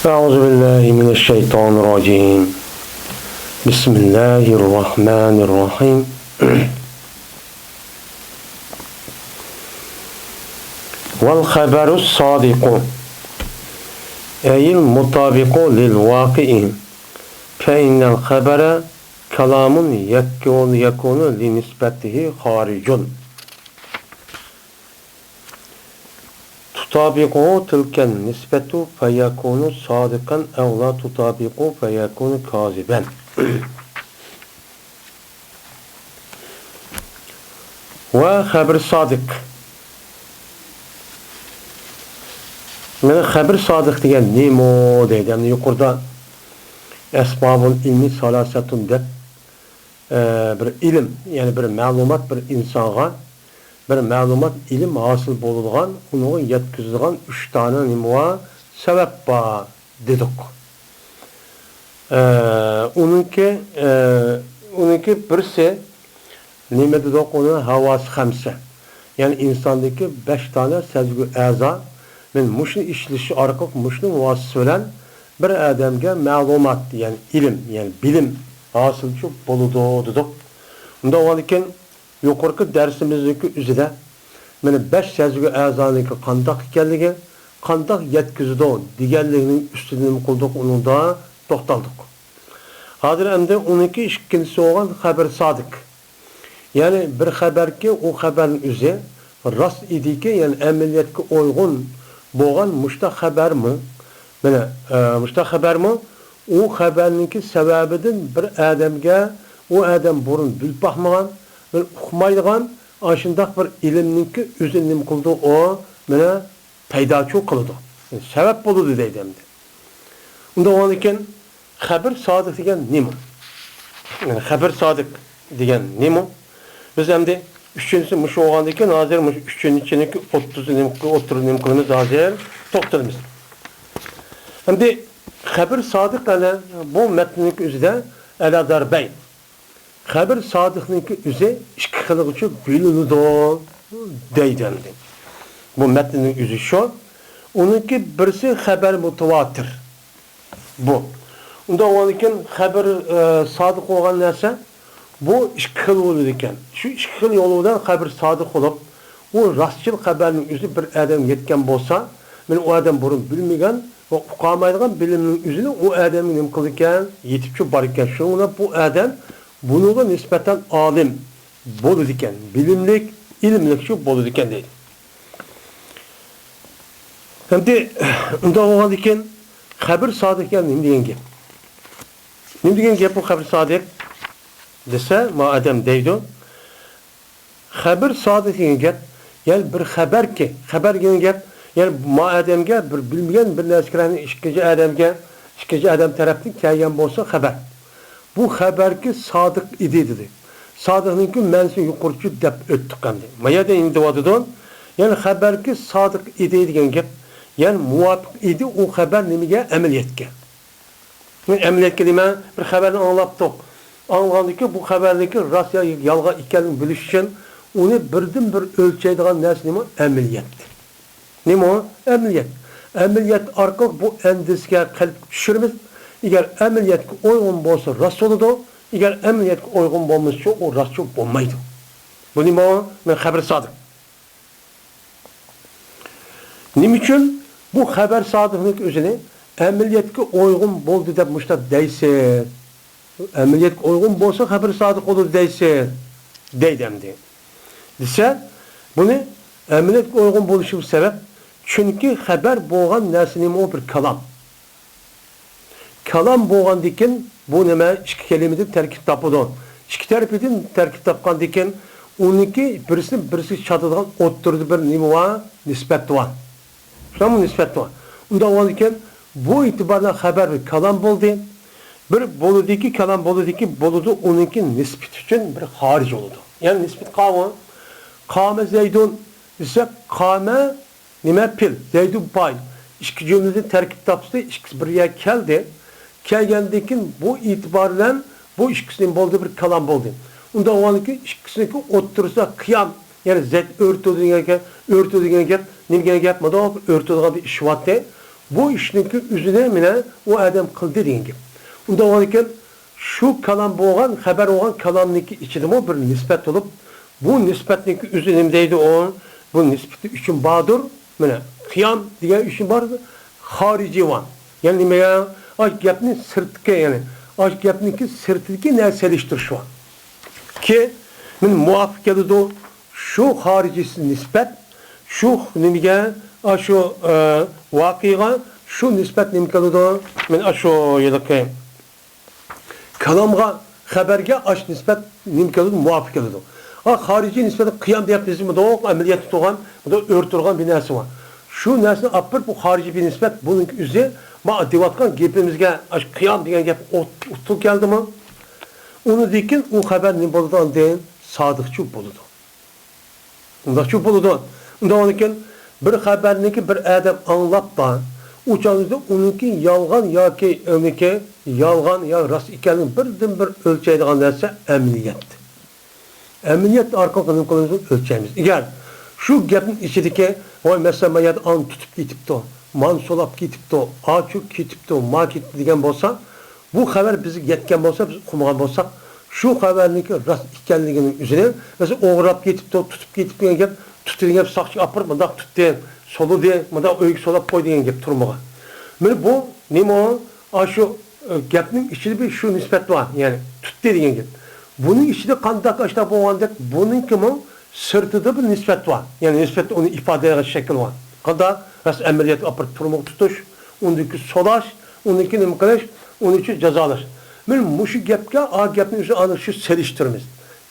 أعوذ بالله من الشيطان الرجيم. بسم الله الرحمن الرحيم. والخبر الصادق أي المطابق للواقع، فإن الخبر كلام يكون لنسبته خارج تطابقه تلك النسبة فيكون صادقا أو لا تطابقه فيكون كاذبا. وخبر صادق من خبر صادق degan nemo deydi. Yani yuqorida esbabul ilmi salasatun deb bir ilim, yani bir ma'lumot, bir insonga bir ma'lumot, ilim hosil bo'ladigan, uni yetkazadigan 3 tane nima sabab bor dedik. Uniki birisi nima dedik, uni havas xamsa. Yani insondagi 5 tane sezgi a'zo men mushni ishlashi orqali mushni vosita bilan bir odamga ma'lumot, yani ilim, yani bilim hosilchi bo'ladi dedik. Unda o'likin yuqorqi darsimizdagi o'zida mana 5 sezgi a'zoniki qandoq ekanligi, qandoq yetkazadi deganligining ustida nima qildik, uningda to'xtaldik. Hozir endi uniki ikkinchisi bo'lgan xabar sodiq. Yani bir xabarki, o xabarning o'zi rost ediki, yani amaliyotga uyg'un bo'lgan mushta xabarmi? Mana mushta xabarmi? O xabarningki sababidan bir odamga o odam burun bilpaqmagan, bir uqmaydigan ashundaq bir ilmninki o'zini nima qildi, o mana paydochi qildi. Yani sabab bo'ldi deydi endi. Unda o'l ekan xabar sodiq degan nima? Yani xabar sodiq degan nima? Biz endi üçüncüsü mush olgandan keyin hozir mush 3-chiniki 30 nima qilamiz, hozir to'xtalamiz. Endi xabar sodiq ana bu matnning o'zida aladar bay. Xabar sodiqning o'zi ikki xilgacha bo'linadi deydi endi. Bu matnning o'zi shu. Uniki birisi xabar mutawatir. Bu. Unda o'likin xabar sodiq bo'lgan narsa bu ikki xil bo'ladi ekan. Shu ikki xil yo'ldan xabar sodiq bo'lib, u rostchil xabarning o'zi bir odam yetgan bo'lsa, men u odam burun bilmagan va uqamaydigan bilimning o'zini u odamning nima qildi ekan, yetib shu bor ekan. Shunga bu odam bunga nisbatan olim bo'ladi ekan, bilimlik, ilmlik shu bo'ladi ekan deydi. Endi unda bo'lgan ekan xabar sodiq ekan nima degan gap? Nima degan gap bu xabar sodiq? Dese ma adam deydi. Xabar sodiq degan gap, yani bir xabar ki, xabar degan gap, yani ma adamga bir bilmagan bir narsalarni ikkinchi odam tarafdan kelgan bo'lsa xabar. Bu xabarki sodiq edi dedi. Sodiqning ma'nosi yuqorchi deb o'tdik endi. Mayada endi vodidon, yani xabarki sodiq edi degan gap, yani muvofiq edi u xabar nimaga, amaliyotga. Men amaliyotga nima bir xabarni anglabdik. Anlagandaki bu xabardagi rost yo yolg'on ekanligini bilish uchun uni birdan bir o'lchaydigan narsa nima? Amaliyot. Nima? Amaliyot. Amaliyot orqali bu andisga qalb tushiramiz. Agar amaliyotga uyg'un bo'lsa rost bo'ladi, agar amaliyotga uyg'un bo'lmasa u rost bo'lmaydi. Bu nima? Men xabar sodiq. Nima uchun bu xabar sodiqning o'zini amaliyotga uyg'un bo'ldi deb mushtaq deysiz? Amaliyotga uyg'un bo'lsa xabar sodiq olur deysiz, deydi endi. Desa, buni amaliyotga uyg'un bo'lishi sabab, chunki xabar bo'lgan narsa nima, o bir kalam. Kalam bo'lgandan keyin bu nima, ikki kalimadan tarkib topadi. Ikki tarafdan tarkib topgandan keyin uniki birisi chatadigan o'ttirdi bir nima var, nisbat var. Shunday nisbat var. Unda o'lgan bu e'tibordan xabar bir kalam bo'ldi. Bir bo'ludiki kalam bo'ludiki bo'ludu onunki nisbet için bir haric oldu. Yani nisbet kâme zeydun ise kâme nime pil, zeydun pay. İki cümlede terkip tapısı, ikisi bir yer keldi. Kelgendeki bu itibarla bu ikisinin boldu bir kalam boldu. Onda o anki ikisini otursa kıyam, yani zed örtüdüğüne gel, nimgene yapmadı, örtüdüğüne bir iş vatte. bu işniki üzüne mine o adam kıldı deyin gibi. Onda olurken şu kalan boğan, haber olan kalanlık içinde o bir nispet olup bu nispetlik üzünümdeydi o. Bu nispeti üçün badır. Mine kıyam diye üçün vardı. Harici var. Yani meya aç gapning sirtki yani. Aç gapningki sirtki nerseliştir şu an. Ki men muvafiq keldi şu haricisi nispet şu nimige şu vaqiga şu nispet nim keldi men şu yılki kalamga haberge aş nispet nim keldi muvafiq keldi. Harici nispeti kıyam deyip bizim de ameliyat tutulan bu da örtülgen bir narsa var. Şu narsa apır bu harici bir nispet bunun üzeri ma devatkan gepimizge aş kıyam degan gap otul geldi mi? Onu dikin o haber ne boludan deyin sadıkçı boludu. Undakçı boludu. Unda onunkin bir haberniki bir adam anlap da uçağınızda onunki yalgan ya ki önünki yalgan ya rast ikenini birden bir ölçeydiğin derse emniyet. Emniyet arka kanunlarımızı ölçeceğimiz. Eğer şu gapın içindeki o mesela ya an tutup gitipti, man solap gitipti, açık gitipti, ma gitti diyen olsa bu haber bizi yetken olsa biz okumagan olsak şu haberniki rast ikenliginin üzerine mesela oğrap gitipti, tutup gitip diyen gap tutuyor gap sakçı apır mıdak tut diyen solu diye mıdak öykü solap koy diyen gap turmağa. Yani bu neymi o? Şu gapın içinde bir şu nispet var yani tut diyen gap. Bunun içinde kandak açta boğandak bunun kimi sırtıda bir nispet var. Yani nispet onu ifade eden şekil var. Kada rast ameliyat apır turmağa tutuş, ondaki solaş, ondaki nimkaleş, onun için cezalaş. Men muşu gapga a gapni üzerine anışı seliştirimiz.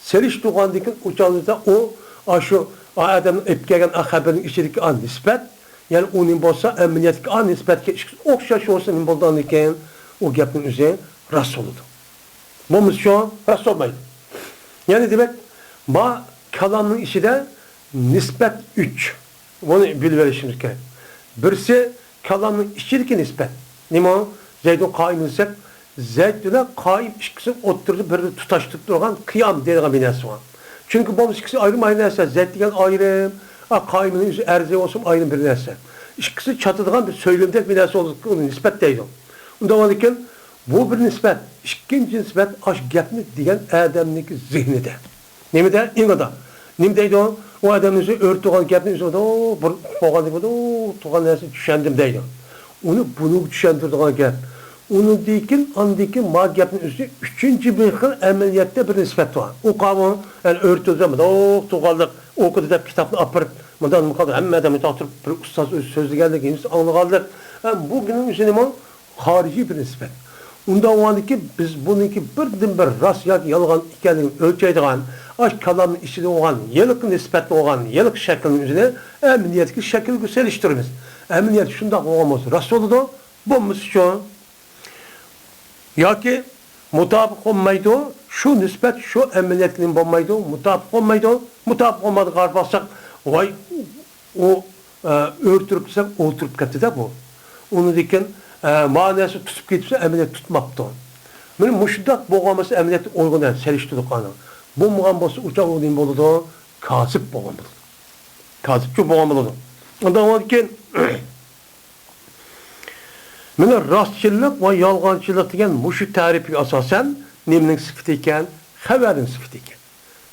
Seliş tuğandaki uçağınızda o şu adamın epkegen haberin içindeki an nispet yani onun bolsa emniyetki an nispetke okşaş olsa boldan iken o gapın üzerine rast oldu. Bu şu an rast olmaydı. Yani demek ma kalanın işi de nispet 3. Bunu bilverişimiz gerek. Birisi kalanın içindeki nispet. Nimo Zeydun kaim isek Zeydun'a kaim ikisi oturdu bir tutaştık durgan kıyam dediğin bir nesne var. Çünkü bu ikisi ayrı nesne. Zeyd diyen ayrı, kaimin yüzü erze olsun ayrı bir nesne. İkisi çatıdığın bir söylemdeki bir nesne olduğu onun nispet değil. Ondan olurken bu bir nispet. İkinci nispet aşk gapni diyen adamdaki zihnide. Nemi de? İngada. Nemi deydi o? O adamın yüzü örtüğün gapni yüzü o boğan deydi o tuğan nesne düşendim deydi. Onu bunu düşündürdüğün gap. Onu dikin, andikin ma gapın üstü üçüncü bir hıl emeliyatta bir nispet var. O kavun yani örtüldü o tuğallık o kadar kitapını apırıp madan mukadder hem de müteahhit bir ustaz sözü geldi ki anladık. Yani bugünün üzerine harici bir nispet. Ondan o anda ki biz bununki birden bir rast yalgan ikenliğini ölçeydiğen aş kalanın içinde olan yıllık nispetli olan yıllık şeklinin üzerine emniyetki şekil güzelleştiririz. Emniyet şundan olmaz. Rast oldu bu şu an ya ki mutabık olmaydı şu nispet şu emniyetliğin olmaydı mutabık olmaydı mutabık olmadı karpaksak vay o örtürüpsek oturup gitti de bu. Onu diken manası tutup gitse emniyet tutmaptı. Benim muşdak boğaması emniyet uygunan seliştirdik anı. Bu muğambası uçak olayım oldu kasıp boğamadı. Kasıpçı boğamadı. Ondan o diken Mene rastçılık ve yalgancılık degen muşu tarifi asasen neminin sıfıtı iken, haberin sıfıtı iken.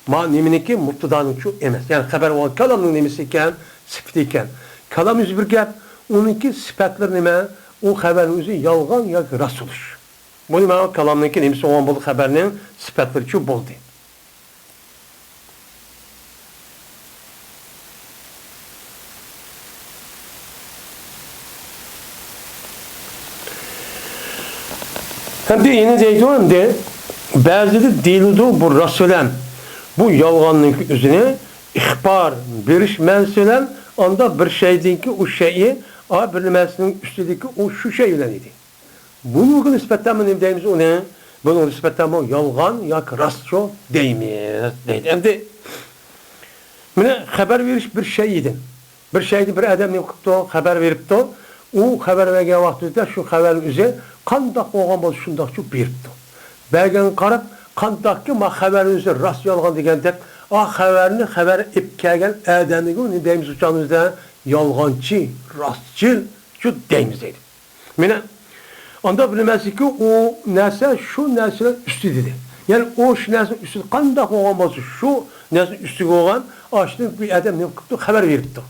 Ma neminiki mubtadanın şu emas. Yani haber olan kalamın nemisi iken, sıfıtı iken. Kalam yüzü bir gap, onunki sıfatlar neme, o haberin yüzü yalgan ya rast oluş. Bu neme kalamınki nemisi olan bolu haberinin sıfatları şu boldu. Hem de yine deydi hem de bazı da değildi bu rasulen bu yalganlık üzerine ihbar biriş mensulen anda bir şeydeki o şeyi bilmesinin üstündeki o şu şeyle idi. Bunu nispetten mi deyimiz o ne? Bunu nispetten o yalgan ya rastço deyimiz deydi. Hem de haber veriş bir şeydi. Bir şeydi bir adam yapıptı haber veripti. O haber vergen vaxtında şu haberin üzerine kandak olgan bol şundakçı beripti. Bergen qarab kandakki ma haberin üzerine rast yalgan degandek haberini haber ip kelgen adamdagi ne deyimiz uçağımızda yalgancı, rastçıl Şu deyimiz deydi. Mene onda bilemezsin ki o nesne şu nesne üstü dedi. Yani o şu nesne üstü kandak olmaz şu nesne üstü olan aşkın bir adam ne yaptı haber veripti.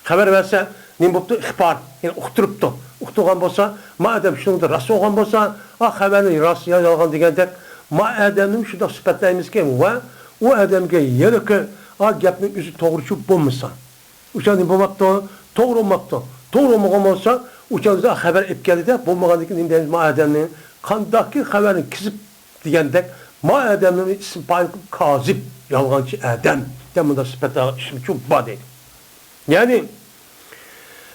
Haber verse ne yaptı ihbar yani uqturuptu. Uqturgan bolsa madem şunu rast olgan bolsa haberini rast yazılgan degende madem şunda sıfatlayımız ki ve o adamga yerike gapning o'zi to'g'ri tushib bo'lmasa o'shani bo'lmabdi to'g'ri bo'lmabdi to'g'ri bo'lmagan bo'lsa o'shanda xabar olib keldida bo'lmagandan keyin endi odamni qandaqki xabarni kizib degandek odamni ism payqib kozib yolg'onchi odam deb bunda sifatlar ishim shu bor deydi. Ya'ni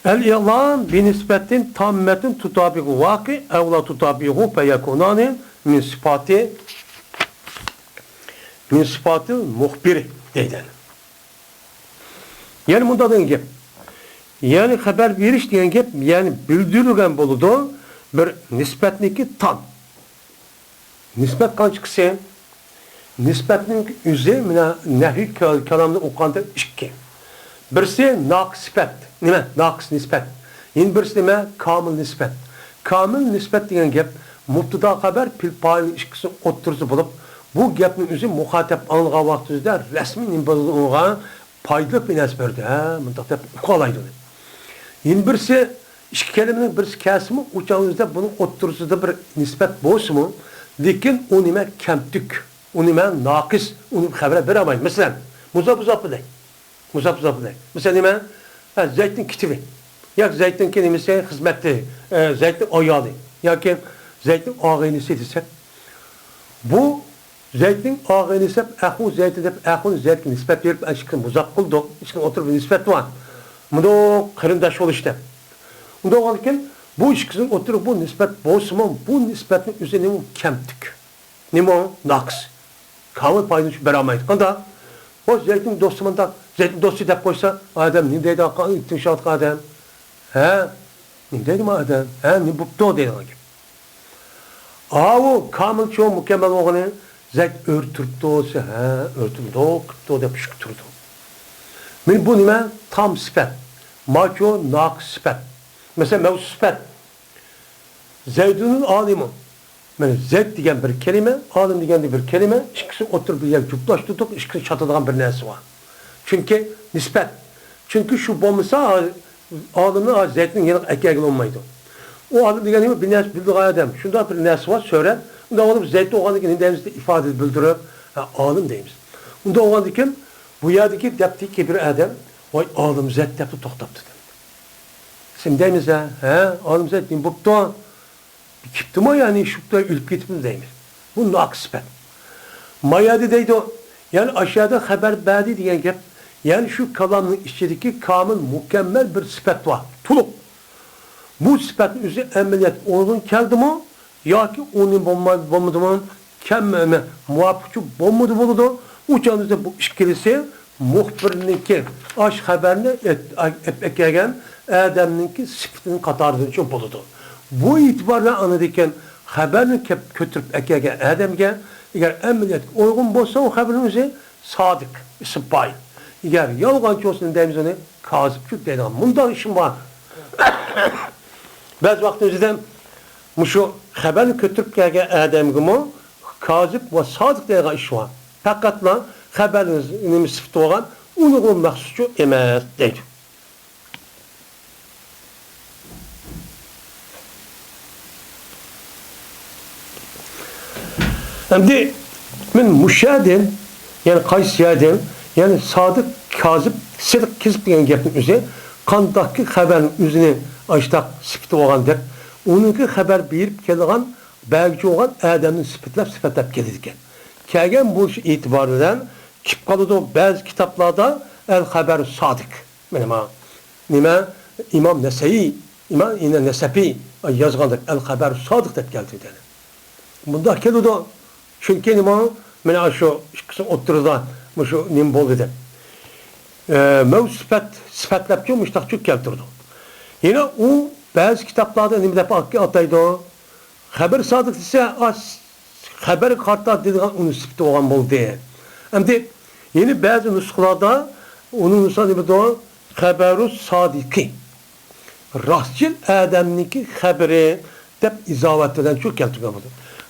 el-i'lan bi nisbatin tammatin tutabiqu vaqi aw la tutabiqu fa yakunani min sıfatı muhbiri deyden. Yani bunda da gap. Yani haber veriş diyen gap yani bildirilgen boludu bir nispetniki tan. Nispet kaçkısı nispetnin üzerine nehi kelamda okanda iki. Birisi naqsipet. Nime? Naqs nispet. Yine birisi nime? Kamil nispet. Kamil nispet diyen gap mubtada haber pilpayın işkisi otursu bulup bu gapning o'zi muhatap algan vaqtida rasmiy nimbaga foydali bir narsa berdi. Bundaq deb qolaydi. Endi birisi ikki kalimaning birisi kasmi o'changizda buning o'ttirisida bir nisbat bo'lsa-mu, lekin u nima kamtik, u nima naqis, uni xabar beramaydi. Masalan, muzabuzapday. Masalan nima? Zaytning kitibi. Yoki zaytning kelimasi xizmatli, zaytning oyoli yoki zaytning og'aynisi desak, bu zeytin ağını ise ahu zeytin deb ahun zeytin nispet verip aşkın muzak kıldık. İşkin oturup bir nispet var. Bunda kırındaş ol işte. Bunda olurken bu işkisinin oturup bu nispet bozma bu nispetin üzerine kemtik. Nimo naks. Kamil payını beramayız. Anda o zeytin dostumunda zeytin dostu dep koysa adam ne dedi akıl itişat adam. Ne dedi adam? Ne bupto dedi gibi. O kamil çok mükemmel olanı zeyt örtürtü olsa, örtürdü, dep şükürdü. Men bu nime? Tam sifat. Maço naqs sifat. Mesela mevzu sifat. Zeydunun alimi. Yani zeyd degen bir kelime, alim degen bir kelime, ikisi oturup bir yer cuplaştırdık, ikisi çatıdığan bir nersi var. Çünkü nispet. Çünkü şu bomsa alimle zeydin yanık ekegil olmaydı. O alim degen bir nersi bildiği adam. Şunda bir nersi var, söyler. Onda olup zeytli oğandaki nindemizde ifade bildirip alim deyimiz. Onda oğandaki bu yerdeki depti ki bir adam vay alim zeyt depti toktaptı demek. Şimdi deyimiz alim zeyt deyim bu da kipti mi yani şupta ülk gitmiz deyimiz. Bu naqsipet. Mayadi deydi o. Yani aşağıda haber badi diyen gep yani şu kalanın içindeki kamil mükemmel bir sifet var. Tuluk. Bu sifatin üzeri emniyet onun geldi mi? Ya ki onun bombadı mı? Kemmeme muvaffakçı bombadı buludu. Uçağınızda bu işkilisi muhbirninki aş haberini ekleyen Adem'ninki sıfatının katardığı için buludu. Bu itibarla anladıyken haberini kötürüp ekleyen Adem'e eğer emniyet uygun olsa o haberin üzeri sadık, sıpay. Eğer yalgancı olsun deyimiz onu kazıpçı dedi. Bundan işim var. Bazı vaktimizde şu haberini kötürüp gelgen Adem'e kazıp ve sadık deyilgen iş var. Fakat lan haberinin sıfatı olan uygun mahsusçu emez deydi. Şimdi ben müşahedin yani kaysiyadin yani sadık kazıp sıdık kizip diyen gapning üzeri qandaqki haberin üzerine açtaq sıfatı olan der. Onunki haber berip kelgan belki olan Adem'nin sıfatlap keladigan. Kelgan bu itibarından kip qoladi bazı kitaplarda el haber sadık. Nima İmam Nesa'i, İmam Nesapi yazgandak el haber sadık deb keldi dedi. Bunda keladi. Çünkü nima mana şu kısım oturda şu nim boldu deb. Mevzu sıfatlapçı müştaqçı keltirdi. Yine o bazı kitaplarda nima deb ataydı. Haber sadık ise haber kartta dediğin onun sıfatı olan boldu. Şimdi yeni bazı nüshalarda onun nüshası nima haberu sadiki. rastçıl Adem'ninki haberi deb izovat bilan shu keltirgan bo'ldi.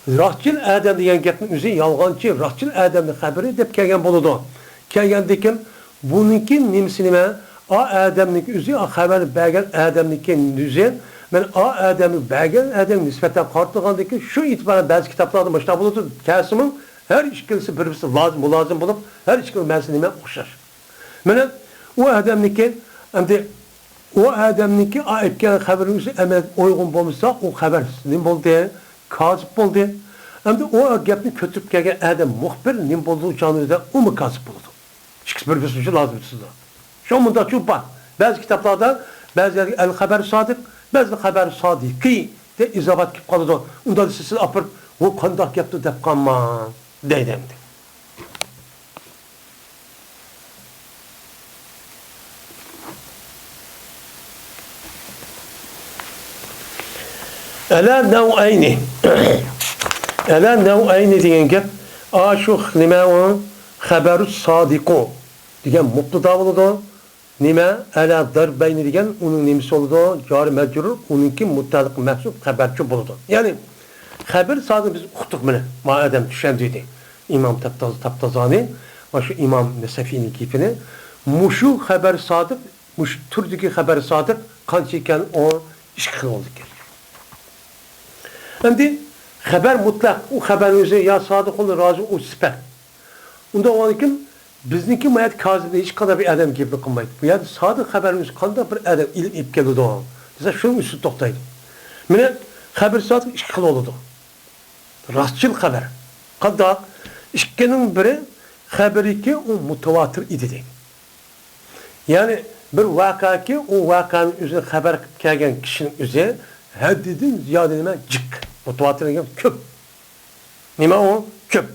Rastçıl Adem degan gapning o'zi yolg'onchi, rastçıl Ademning haberi deb kelgan bo'ladi. Kelgandikin buningki nimasi nima? O Ademning o'zi o xabar bergan Ademninki o'zi men o Ademni bergan Adem nisbatan qartligandiki shu itiboran ba'zi kitoblarda boshqa bo'ladi. Kasimin her ikkalisi bir-birisi lazım bo'lib, her ikkala ma'nosi nima o'xshash. Mana o Ademninki endi o Adem'ninki aytgan xabaringiz emas uyg'un bo'lmasa, o xabar nima bo'ldi? Kazib bo'ldi. Endi o gapni ko'tirib kelgan Adem muxbir nima bo'ldi uchonida u mu kazib bo'ldi? İkisi bir-birisi uchun lazım sizda. Şu munda şu bak. Bazı kitaplarda bazı el haber sadık, bazı haber sadiki de izabat kip kalıdı. Unda siz apır o kandak yaptı dep kanma deydemdi. Ela nev'ayni. Ela nev'ayni diyen gap. Aşuh nime o haberü sadiku diyen mutlu davuludu. Nime ala darbeyni degan uning nimasi bo'ladi? Jari majrur, uningki muttaliq mahsub xabarchi bo'ladi. Ya'ni xabar sodiq biz uqdiq mana. Madam tushundiydi. İmam Tabtazani va shu İmam Nasafiyning kifini mushu xabar sodiq, mush turdagi xabar sodiq qancha ekan o ish qildi ekan. Endi xabar mutlaq, u xabar o'zi ya sodiq ul rozi u sifat. Unda o'likim bizniki mayat kazibde hiç kadar bir adam gibi kılmaydı. Bu yani sadık haberimiz kanda bir adam ilim ip geldi o. Bize şunun üstü toktaydı. Mine haber sadık iş kıl oldu. Rastçıl haber. Kanda işkenin biri haberi ki o mutavatir idi deydi. Yani bir vaka ki o vakanın üzerine haber kelgen kişinin üzerine haddidin ziyade nime cık. Mutavatir gibi köp. Nime o? Köp.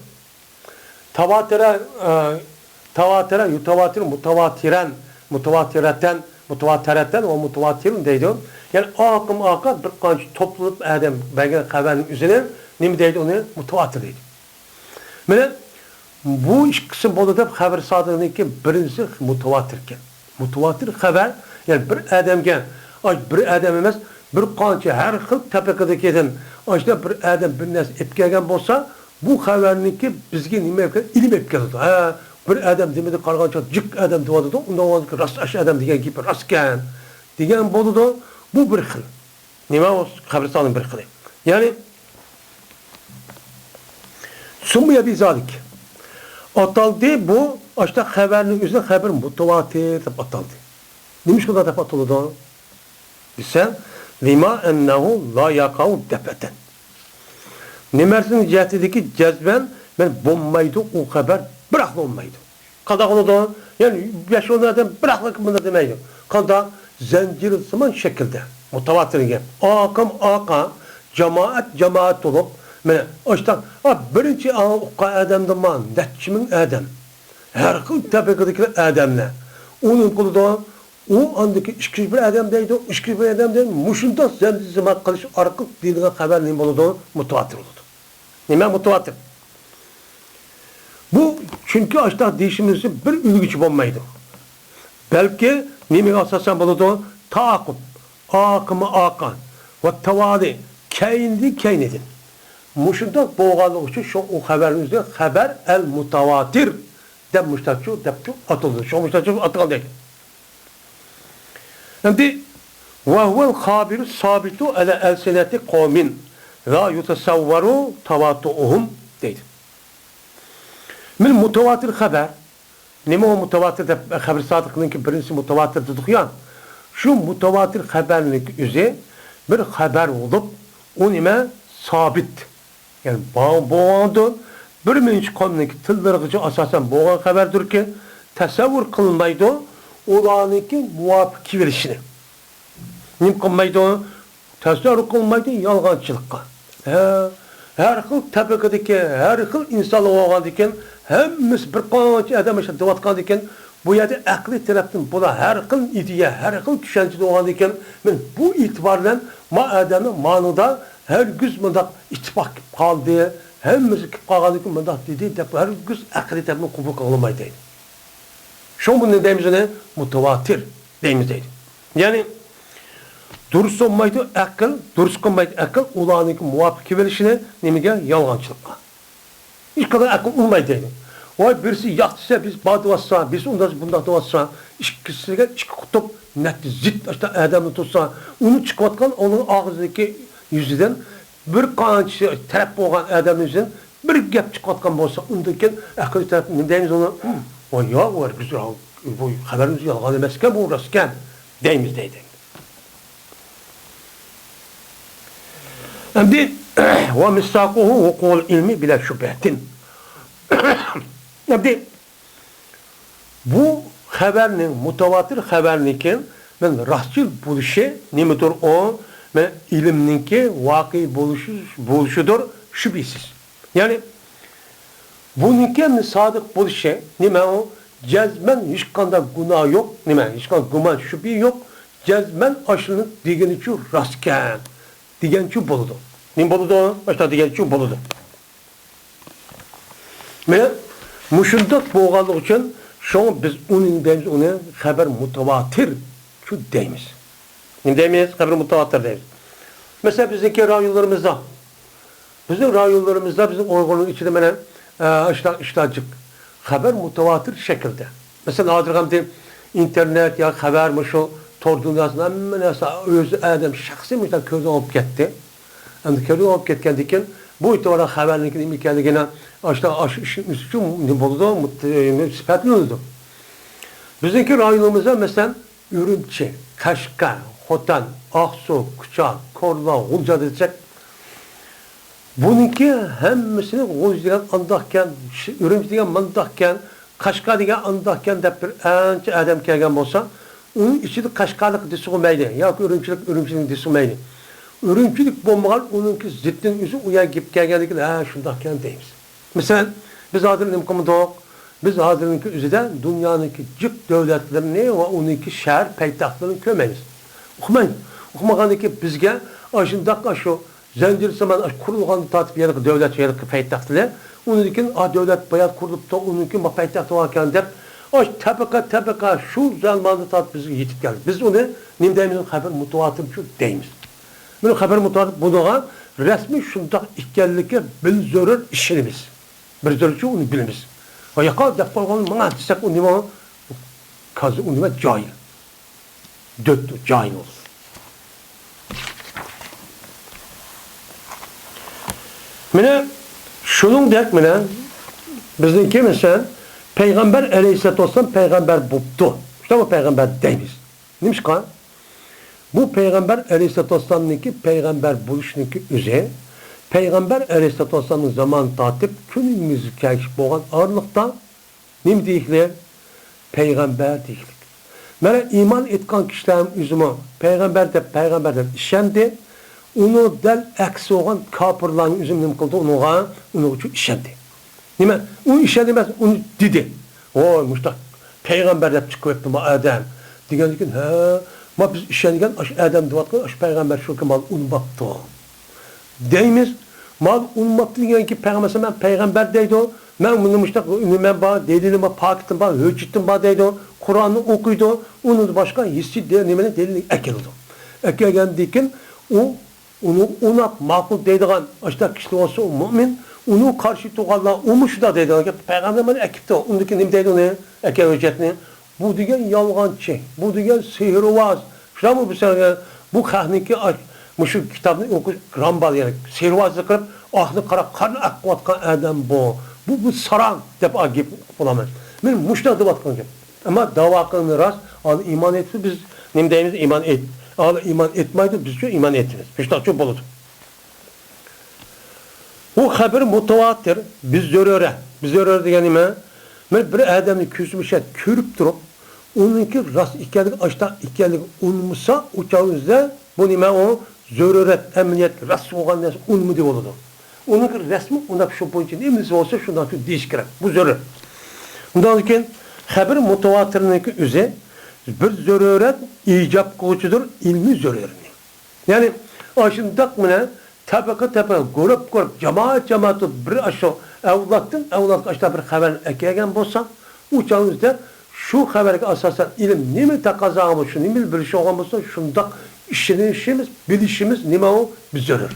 Tavatira, yutavatir, mutavatireten ve mutavatirun deydi. Yani akım bir kanç toplanıp adam belgen haberin üzerine ne deydi onu? Mutavatir deydi. Mene bu iş kısım bolup haber sadığındaki birincisi mutavatirken. Mutavatir haber yani bir adamga, bir adam emas, bir kança her xil tabaqadakidan işte bir adam bir narsa epkelgen bolsa bu xabarniki bizga nima ekan? İlim epkeladi. Ha bir adam demedi qarg'ancha jik adam deyotdi. Unda o'zi rost adam degan gap rostkan degan bo'ldi. Bu bir xil. Nima o qabristonning bir xili. Ya'ni sumya bizalik. Ataldi bu işte xabarning o'zi xabar mutavatir deb ataldi. Nima shunday deb ataldi? Desa, lima ennehu la yaqau dafatan. Nimersin cihetindeki cezben ben bombaydı o haber bıraklı olmaydı. Kada oldu yani 5-10 adam bıraklı bunu demeydi. Kada zincir zaman şekilde mutavatir gibi. Akım cemaat olup mene işte birinci adamdan man netçimin adam. Her kıl tabakadaki adamla. Onun kulu da o andaki işkiz bir adam deydi. İşkiz bir adam deydi. Muşunda zincir zaman kılış arka diline haber ne oldu? Mutavatir oldu. Nime mutavatir. Bu çünkü açta değişimimizi bir ülgüç olmaydı. Belki nime asasen buludu taakub, akımı akan ve tavadi keynedin. Muşunda boğalı için şu o haberimizde haber el mutavatir demişler şu atıldı. Şu müştaçı atıldı. Şimdi ve huvel habiru sabitu ala elseneti kavmin la yutasavvaru tavatu'uhum deydi. Min mutavatir haber. Nima o mutavatir de haber sadıkının ki birincisi mutavatir dedik ya. Şu mutavatir haberlik üzeri bir haber olup o nime sabit. Yani boğandı bir minç konunun tıllarıcı asasen boğan haberdir ki tasavvur kılınmaydı olanınki muvafık verişini. Nim kılmaydı tasavvur kılınmaydı yalgancılıkka. Her xil tabakadaki, her xil insanlar olğandiken, hemmimiz bir qancha adam yaşadıvatqan diken, bu yerda aqli tarafdan bula her xil ideya, her xil düşünce olğandiken, men bu itibarla ma adamın manıda her güz mındaq ittifaq qaldı, hemmimiz qilgandiken mındaq dedi, deb her güz aqli tarafdan qabul qilmaydi. Şu bunu deyimiz ne? Mutavatir deyimiz deydi. Yani Durus olmaydı akıl, durus olmaydı akıl, ulanıki muvafık verilişine nemige yalğançılıkka. Hiç kadar akıl olmaydı deydi. Vay birisi yaktıysa biz badıvassa, biz ondan bunda dıvassa, ikisiyle iki kutup netti zit işte adamı tutsa, onu çıkartkan onun ağzındaki yüzüden bir kançı taraf olan adamın yüzünden bir gap çıkartkan olsa, ondaki akıl tarafı ne deyimiz ona, vay ya var güzel, bu haberimiz yalğan demezken bu rastken deyimiz deydi. Şimdi ve misakuhu vukul ilmi bile şüphetin. Şimdi bu haberinin mutavatir habernikin men rastçıl buluşu nimedir o men ilimninki vakı buluşudur şüphesiz. Yani bununki sadık buluşu nime o cezmen hiç kadar günah yok nime hiç kadar güman şüphe yok cezmen aşının digeni şu rastken digen şu buludu. Nim buludu başta digen şu buludu. Men muşundak boğalık için şu biz onun deyimiz onu haber mutavatir şu deyimiz. Ne deyimiz? Haber mutavatir deyimiz. Mesela bizimki rayonlarımızda bizim organın içinde menen iştacık haber mutavatir şekilde. Mesela adırgamda internet ya haber mi şu tor dünyasında mesela öz adam şahsi mesela közü alıp gitti. Hem közü alıp ketkendiken bu itibara haberlikin imkanligine şu ne buldu sıfatlı oldu. Bizimki rayonumuzda mesela Ürümçi, Kaşgar, Hotan, Aksu, Kıçal, Korla, Hulca diyecek. Bununki hemmisini Hulca diyen andakken, Ürümçi diyen mandakken, Kaşgar diyen andakken de bir anca adam kelgen olsa, onun içinde Kaşgarlık disi olmaydı. Ya Ürümçilik disi olmaydı. Ürümçilik bombalar onunki zittin yüzü uya gip gelgendik şundakken deyimiz. Mesela biz adının imkanı biz adınınki üzerinde dünyanınki cık devletlerini ve onunki şehir peytahtlarını kömeyiz. Okumayın. Okumaganiki bizge aşındak aşı zincir zaman kurulgan tatip yerlik devlet yerlik peytahtları onunki devlet bayat kurulup da onunki peytahtı varken der tabaka şu zamanda tatip bizi yetip geldi. Biz onu nimdeyimizin haber mutuvatır şu deyimiz. Bunu haber mutuvatır bunağa resmi şundak ikkenlike bil zörür işimiz. Bir zörür şu onu bilimiz. Ve yakal defolgan bana desek onima kazı onima cahil. Döttü cahil olur. Mine şunun dek mine bizimki mesela Peygamber Aleyhisselatü Vesselam peygamber buldu. İşte bu peygamber deyimiz. Neymiş kan? Bu Peygamber Aleyhisselatü Vesselam'ınki peygamber buluşunki üzere Peygamber Aleyhisselatü Vesselam'ın zaman tatip günümüzü keşif olan ağırlıkta ne deyikler? Peygamber deyikler. Mene iman etkan kişilerin üzümü peygamberden işendi. Onu del eksi olan kapırların üzümünü kıldı. Onu uçu işendi. Nime? Onu işendi demez. Onu dedi. Oy muştak. Peygamber de çıkıp ettim Adem. Digen ma biz işendigen Adem divatkan peygamber şu mal unmaktı. Deyimiz mal unmaktı diyen ki peygamber deydi o. Ben bunu muştak ben bana delili pakettim bana hüccettim bana deydi o. Kur'an'ı okuydu. Onu başka hissi değerlemeni delili ekildi. Ekilgen dikin onu makul deydiğen işte kişi olsa o mümin onu karşı tuğalla umuşu da deydiğen ki peygamber bana ekipti o. Ondaki nim deydi onu ekil hüccetini. Bu diyen yalgancı. Bu diyen sihirbaz. Şuna mı bu sene bu kahniki şu kitabını oku rambal yani sihirbazlık kılıp ahlı karnı akvatkan adam bu. Bu saran dep agip olamaz. Ben muşta vatkan gibi. Ama davakını rast al iman etti biz nim deyimiz iman et. Al iman etmeydi biz şu iman ettiniz. İşte çok buludu. Bu haber mutavatir biz zöröre. Biz zöröre diyenime bir adamı küsmüşet körüp durup onunki rast ikenlik açta ikenlik unmusa uçağınızda bu nime o zöröret, emniyet, rast olan nesi unmu diye oldu. Onunki resmi ona şu boyunca neyimiz olsa şundan şu değişkiren. Bu zörör. Bundan sonra haber mutavatirindeki üze bir zöröret icap kılıcıdır ilmi zörörini. Yani aşındak mı ne? Tabaka görüp cemaat bir aşağı evlatlık aşağı bir haber ekleyen bolsa uçağınızda şu haberge asasen ilim nemi takazağımı şu nemi bir şey olmazsa şundak işinishimiz, bilishimiz nima u biz zarur.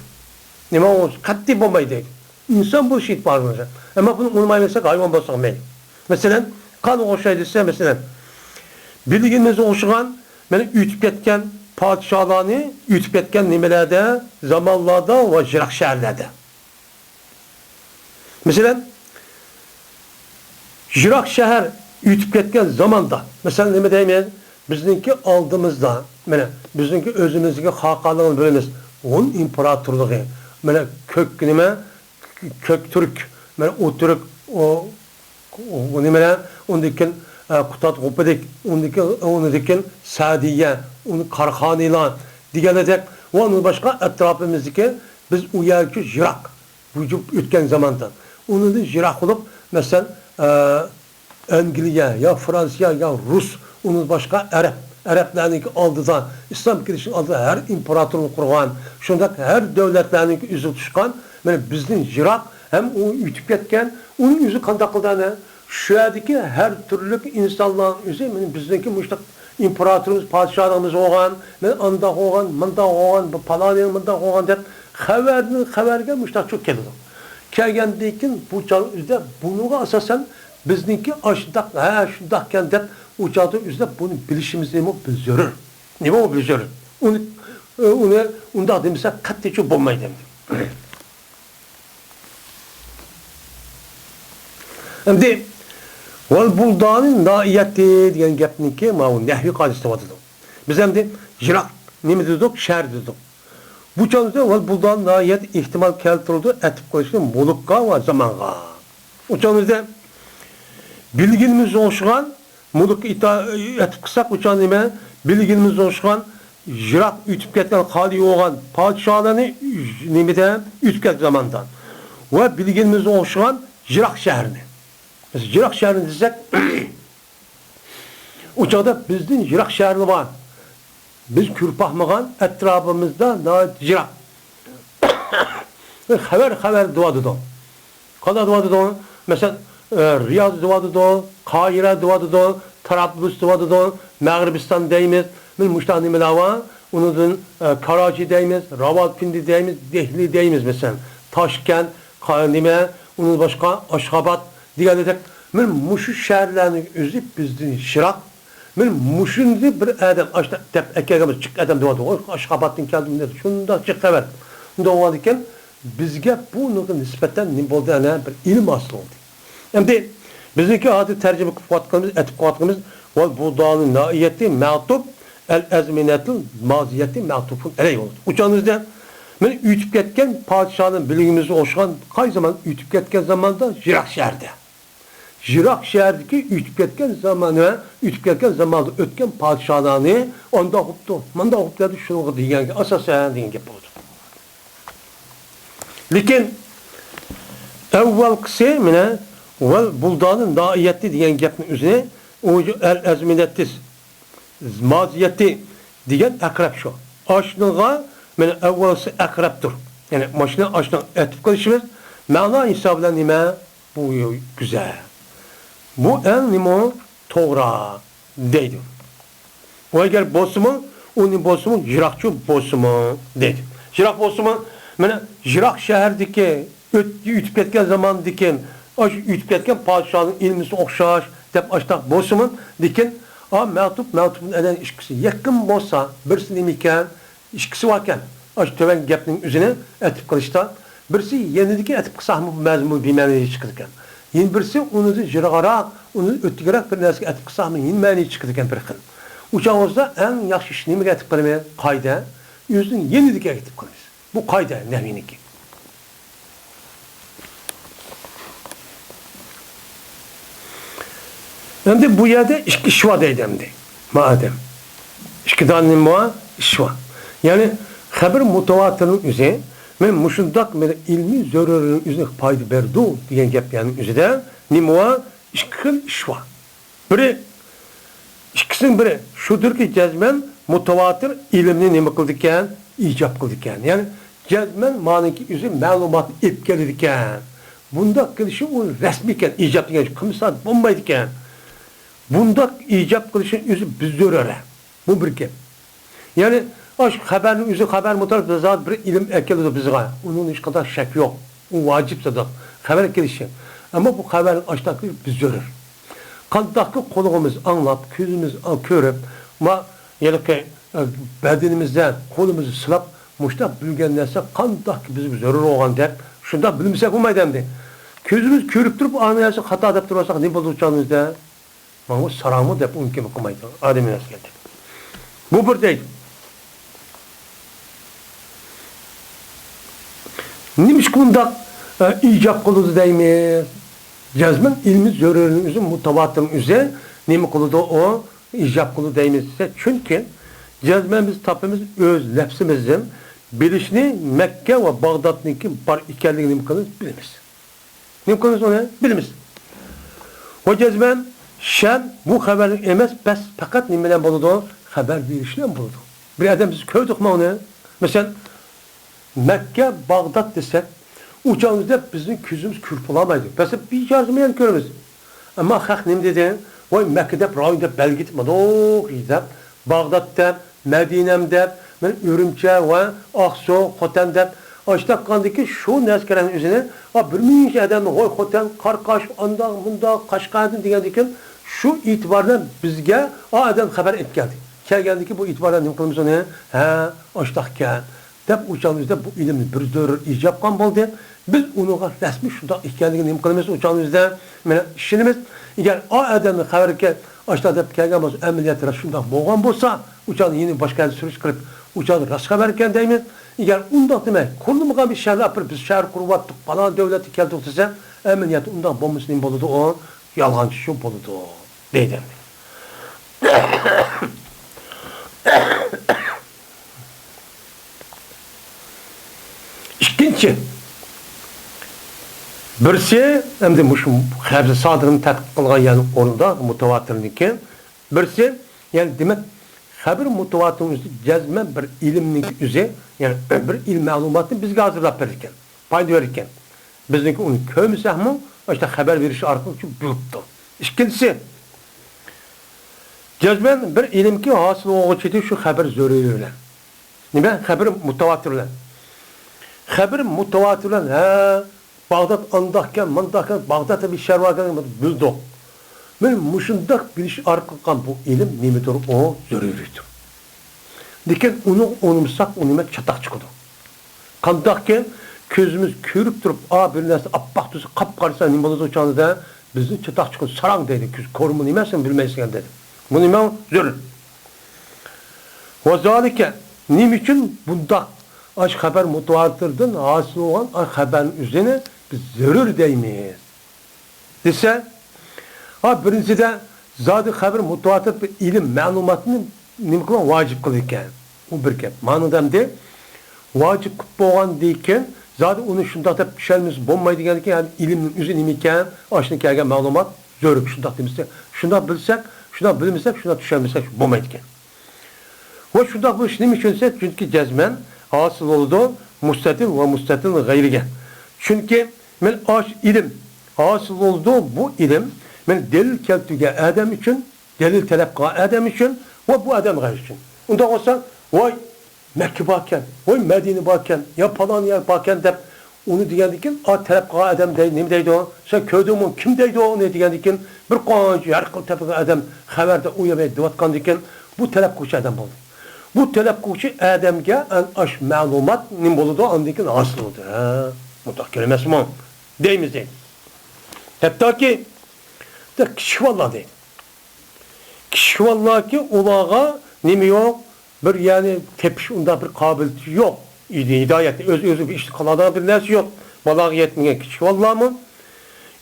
Nima u qat'iy bo'lmaydi. İnsan bu şey var mı? Ama bunu unutmayırsak hayvan bo'lsak mayli. Masalan, qani o'xshaydi desa, masalan, bilgimiz o'xshagan, mana o'tib ketgan podshohlarni, o'tib ketgan nimalarda, zamonlarda va yiroq shaharlarda. Masalan, yiroq shahar o'tib ketgan zamonda, masalan, nima deymiz? Bizningki oldimizda, mana bizningki o'zimizga xalqlarning birimiz, un imperatorligi, mana ko'k nima kök Türk, mana o Türk o nimalar, undikin Qutat Qo'pidik, undikin Sadiya, uni Qarxonilar deganidek va uni boshqa atrofimizdagi biz u yerga yiroq vujud o'tgan zamondan. Uni yiroq qilib, masalan, Angliya, ya Fransiya, ya Rus, uni boshqa Arablarning oldida, islom kirishining oldida har imperatorlik qurgan, shunday har davlatlarning o'zi tushgan, mana bizning yiroq hem o ütüp ketken, onun yüzü qanday qildani, şu yerdeki her türlü insanların yüzü, bizdeki müştak imparatorumuz, padişahımız olgan, anda olgan, mında olgan, palaniyen mında olgan deb xabarga müştak çok keldi. Kelgendekin bu çağın üzerinde bunu asasen bizdeki aşındak, şundakken deb o çağın üzerinde bunu bilişimiz neymi biz görür. Neymi o biz görür. Onda demese katli çok bulmaydı. Endi val buldanın naiyeti degan gapniki mana nahvi qoidasi deyapti. Biz endi yiroq nima dedik? Shahar dedik. Bu chog'da val buldan naiyet ehtimol keltirildi atib qo'yishni mulukqa va zamonga. O chog'da bilginimiz o'xshagan mulukka atib qilsak, o chog' nima? Bilginimiz o'xshagan yiroq o'tib ketgan xoli bo'lgan podshohlarni nimada o'tib ketgan zamondan va bilginimiz o'xshagan yiroq shaharni. Biz yiroq shaharni desak, o çağda bizden yiroq shaharlar var. Biz ko'rpaqmagan atrofimizda yiroq. Xabar duvadıda. Qanday duvadıda? Mesela Riyad duvadıda, Kahire duvadıda, Trablus duvadıda, Mağribistan deymiz. Biz muştaq nimalar var? Onun Karachi deymiz, Rawalpindi deymiz, Dehli deymiz mesela. Toshkent, nima, onun başqa Ashxobod deganidek, men mushu shaharlarning o'zi bizning yiroq. Men mushunni bir adam ashta deb akagamiz chiq adam deyapti. Ashxoboddan keldim dedi. Shunda chiq xabar. Unda bo'ladi ekan, bizga bunga nisbatan nima bo'ldi ana bir ilm asli oldu. Endi bizniki hozir tarjima qilib qo'yganimiz, aytib qo'yganimiz va bu da'ning naiyati ma'tub al-azminatul maziyati ma'tufun alayhi bo'ldi. Uchonizda men o'tib ketgan podshohning bilgimizni o'xshagan qay zaman o'tib ketgan zamonda yiroq shaharda. Yiroq shahardagi o'tib ketgan zamoni, o'tib ketgan zamonda o'tgan podshohlarni onda xuddi, menda xuddi shunga deganga asosan degan gap bo'ldi. Lekin avval qisi mana val buldanın naiyati degan gapning o'zini o al-azminatis maziyati degan aqrab shu. Oshniga mana avvalsi aqrabdir. Yani mashina oshni aytib qo'yishimiz ma'no hisobidan nima? Bu güzel. Bu en nima to'g'ri deydi. O agar bo'lsa-mu, uning bo'lsa-mu yiroqchi bo'lsa-mu deydi. Yiroq bo'lsa-mu, mana yiroq shahardagi o'tib ketgan zamondagi osh o'tib ketgan podshohning ilmisi o'xshash deb ashtaq bo'lsa-mu, lekin ma'tubun alan ishkisi yaqin bo'lsa, birsi nima ekan, ishkisi bor ekan. Osh to'van gapning o'zini aytib qilishda birsi yenidagi aytib qilsa-mu mazmun bema'ni chiqar ekan. Yin birsi uni yiroqroq, uni o'ttiroq bir narsaga aytib qilsa-mu ma'ni chiqar ekan bir xil. O'shaningizda eng yaxshi ish nimaga aytib qilmaydi? Qoida o'zining yenidagi aytib qilamiz. Bu qoida nahviniki. Endi bu yerda ikki ish bor deydi endi. Madem ikki dona bor, ish bor. Ya'ni xabar mutawatirning o'zi men mushundaq men ilmiy zarurning o'ziga foyda berdi degan gapning o'zida nima bor? Ikki xil ish bor. Biri ikkisining biri shudurki jazman mutawatir ilmni nima qildi ekan? Ijob qildi ekan. Ya'ni jazman ma'noki o'zi ma'lumot olib keldi ekan. Bunda qilishi u rasmiy ekan, ijob degan qilsa bo'lmaydi ekan. Bunda icap kılışın özü biz görürler. Bu bir gap. Yani Aş haberin üzü haber mutlaka zat bir ilim ekelidir bizge. Onun hiç kadar şek yok. O vaciptir da. Haber ekilişi. Ama bu haberin açtaklı biz görür. Kandaki kolumuz anlap, gözümüz körüp, ma yani ki bedenimizden kolumuzu sılap, muşta bilgenlerse kandaki bizi görür olan der. Şunda bilmesek olmaydı hem de. Gözümüz körüp durup anlayarsak, hata edip durursak ne bulacağımızda? Ama saramı deyip onun kimi kılmaydı. Adem'in geldi. Bu bir değil. Nimiş kundak icap kılıdı deymiz. Cezmen ilmi zörürlüğümüzün mutavatının üzere nemi kılıdı o icap kılıdı deymiz. Çünkü cezmen biz tapımız öz nefsimizin bilişini Mekke ve Bağdat'ınki bar ikerliğini nemi kılız bilimiz. Nemi kılız onu bilimiz. O cezmen şen bu haberin emez bes fakat nimeden buludu o haber bilişinden buludu. Bir adam biz köydük mü onu? Mesela Mekke, Bağdat desek, uçağımızda bizim küzümüz kürpulamaydı. Mesela bir yazımı yani görürüz. Ama hak ne dedi? Vay Mekke'de, Rahim'de bel gitmedi. Ooo, Bağdat'ta, Medine'mde, Ürümçe ve Aksu, Hoten'de. Açta kandı ki şu neskerenin üzerine, bir mince adamı koy Hoten, Karkaş, Andak, Mundak, Kaşkadın diyen şu itibardan bizge adam haber et geldi. Geldi ki bu itibardan ne kılımız onu? Ha, açtakken. Dep uçağımızda bu ilimni bir dörür icap kan boldu. Biz onu resmi şunda ikkenligini imkanımız uçağımızda mene işinimiz. Eğer o adamın haberke aşağı dep kelgen bolsa ameliyatı şunda boğan bolsa uçağın yeni başka bir sürüş kılıp uçağın rast haberken deymiz. Eğer ondan demek kurulmuğa bir şehir yapıp biz şehir kurvattık falan devleti keldik dese ameliyatı ondan bombasının boludu o yalancı şu boludu o deydim. İkinci, birisi, hem de şu Hafız Sadır'ın tədqiq kılgan yani orada mutavatirlikken, birisi, yani demek haber mutavatirliğinin cezmen bir ilimlik üzere, yani bir ilim malumatını bizge hazırlap verirken, payda verirken, bizdeki onu köyümüz ahmı, işte haber verişi arkalık için büyüktü. İkincisi, cezmen bir ilim ki hasıl oğul çeti şu haber zörüyle. Ne ben? Haber mutavatirlikken. Haber mutavatirlen ha Bağdat andakken mandakken Bağdat'ta bir şer varken bildik. Ben muşundak bir iş arkakan bu ilim nimetir o zörürüydü. Diken onu onumsak onuma çatak çıkıyordu. Kandakken közümüz körüp durup bir nersi appak tuzu kapkarsa nimalı uçağını da bizim çatak çıkıyordu. Sarang dedi köz korumu nimesen bilmeysen dedi. Bu nimem zörür. O zalike nim için bundak aş haber mutavatirden hasıl olan haberin üzerine biz zörür deymeyiz. Dese, birincisi de zat-ı haber mutavatir bir ilim malumatını nimkılan vacip kılırken. O bir kep. Manıdan de vacip boğan deyken zat-ı onu şundak da pişerimiz bulmaydı yani ki yani ilimin üzerine imiken aşını kelgen malumat zörür şundak demişsek. Şundak bilsek, şundak bilmesek, şundak düşermesek bulmaydı ki. Ve şundak bu iş nimişinse çünkü cezmen hasıl oldu mustatil ve mustatil gayrige. Çünkü men aş ilim hasıl oldu bu ilim men delil keltüge adam için delil telepka adam için ve bu adam gayr için. Onda olsa vay Mekke bakken, vay Medine bakken, ya falan yer bakken de onu diyendikin telepka adam değil, ne deydi o? Sen köyde mi? Kim deydi o? Ne diyendikin? Bir qancı, her kıl telepka adam haberde uyamaya divatkan diken bu telepkuçu adam oldu. Bu telakkuçu Adem'ge en aş malumat nim boludu andikin aslıdır. Mutlak kelimesi mi? Deyimiz değil. Hatta ki de kişi vallahi değil. Kişi vallahi ki ulağa nimi yok bir yani tepiş onda bir kabiliyeti yok. Hidayet özü bir iştikalada bir nersi yok. Balağ yetmeyen kişi vallahi mı?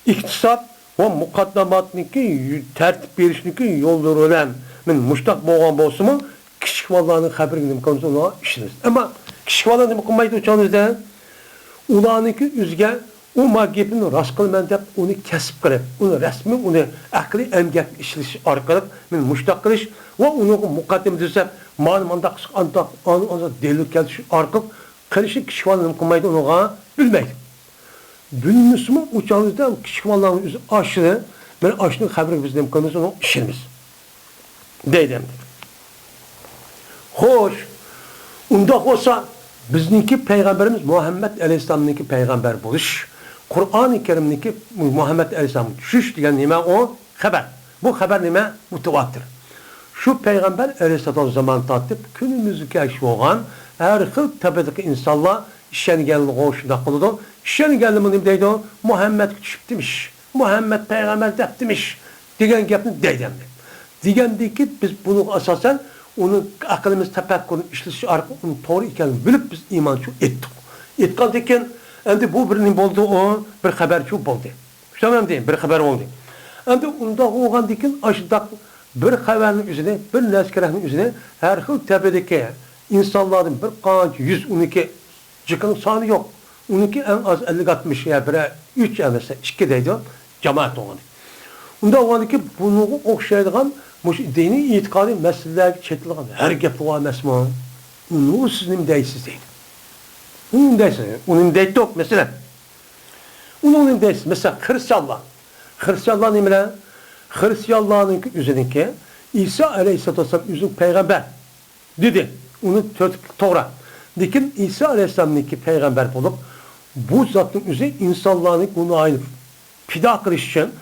İktisat ve mukaddamatniki tertip verişniki yoldur ölen muştak boğan bolsu mu? Kişi vallahının haberini imkanı ona işiniz. Ama kişi vallahını imkanı uçağınızda ulağınınki üzge o magibini rast kılmen deyip onu kesip kırıp, onu resmi, onu akli emgek işliş arkalık, muştak kılış ve onu mukaddim düzep, mandak, andak, delil keltiş arkalık, kılışın kişi vallahını imkanı ona bilmeydi. Bilmiş mi uçağınızda kişi vallahının aşırı, ben aşırı haberini bizden imkanı ona işiniz. Deydim. Hoş, Unda olsa bizniki peygamberimiz Muhammed Aleyhisselam'ınki peygamber buluş. Kur'an-ı Kerim'deki Muhammed Aleyhisselam düşüş diyen nime o haber. Bu haber nime mutevatir. Şu peygamber Aleyhisselam zaman tatip günümüzdeki eşi olan her hıl tepedeki insanlar işen geldi hoşuna kılıdı. İşen geldi mi deydi o Muhammed düşüp demiş. Muhammed peygamber demiş. Diyen gepini deyden. Degandeki biz bunu asasen onu aklımız tefekkürün işlişi arka onun doğru iken bilip biz iman şu ettik. Etkandeken endi bu birinin buldu o bir haber şu buldu. Tamam değil bir haber oldu. Endi onda oğan dikin aşıdak bir haberin üzerine bir neskerenin üzerine her hıl tepedeki insanların bir kaç 112 çıkın sanı yok. 12 en az 50-60 ya bire 3 ya mesela 2 deydi cemaat oğanı. Onda oğanı ki bunu okşaydıgan dini itikadi meseleler çetilgan her gep var mesma. Onu sizin deysiz değil. Onun deysiz. Onun deyt yok mesela. Onun deysiz. Mesela Hristiyanlar. Hristiyanlar ne bile? Hristiyanların üzerindeki İsa Aleyhisselatü Vesselam üzerinde peygamber dedi. Onu Tora. Dikin İsa Aleyhisselam'daki peygamber bulup bu zatın üzerinde insanların bunu aynı pida kılışın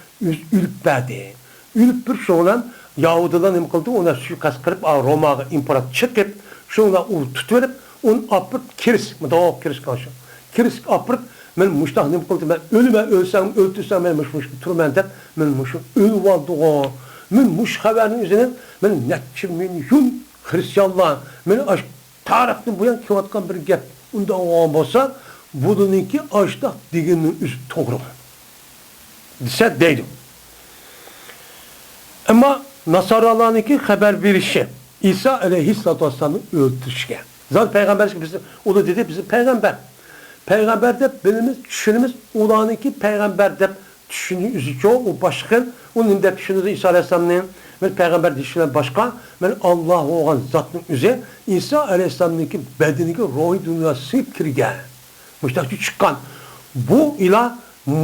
ülüp verdi. Ülüp bir şey olan Yahudiler ne kıldı? Ona suikast kırıp Roma'ya imparator çıkıp şuna o tutuverip onu apıp kiris. Daha kiris karşı. Kiris apıp ben muştah ne kıldı? Ben ölüme ölsem öldürsem ben muş turmentet ben muş ölü vardı o. Ben muş haberin üzerine ben netçi milyon Hristiyanlar ben aşk tarihten bu yan kivatkan bir gep. Onda o olmasa bununki aştak diginin üst doğru. Dise deydim. Ama Nasaralar'ınki haber verişi. İsa Aleyhisselatü Vesselam'ın öldürüşken. Zaten peygamber bizi o da dedi bizim peygamber. Peygamber de bilimiz, düşünümüz olanınki peygamber de düşünü üzücü o başka. Onun da düşünü İsa Aleyhisselam'ın ve peygamber düşünen başka. Ben Allah olan zatın üzeri İsa Aleyhisselam'ınki bedenindeki ruhi dünyası kirgen. Müştakçı çıkan. Bu ilah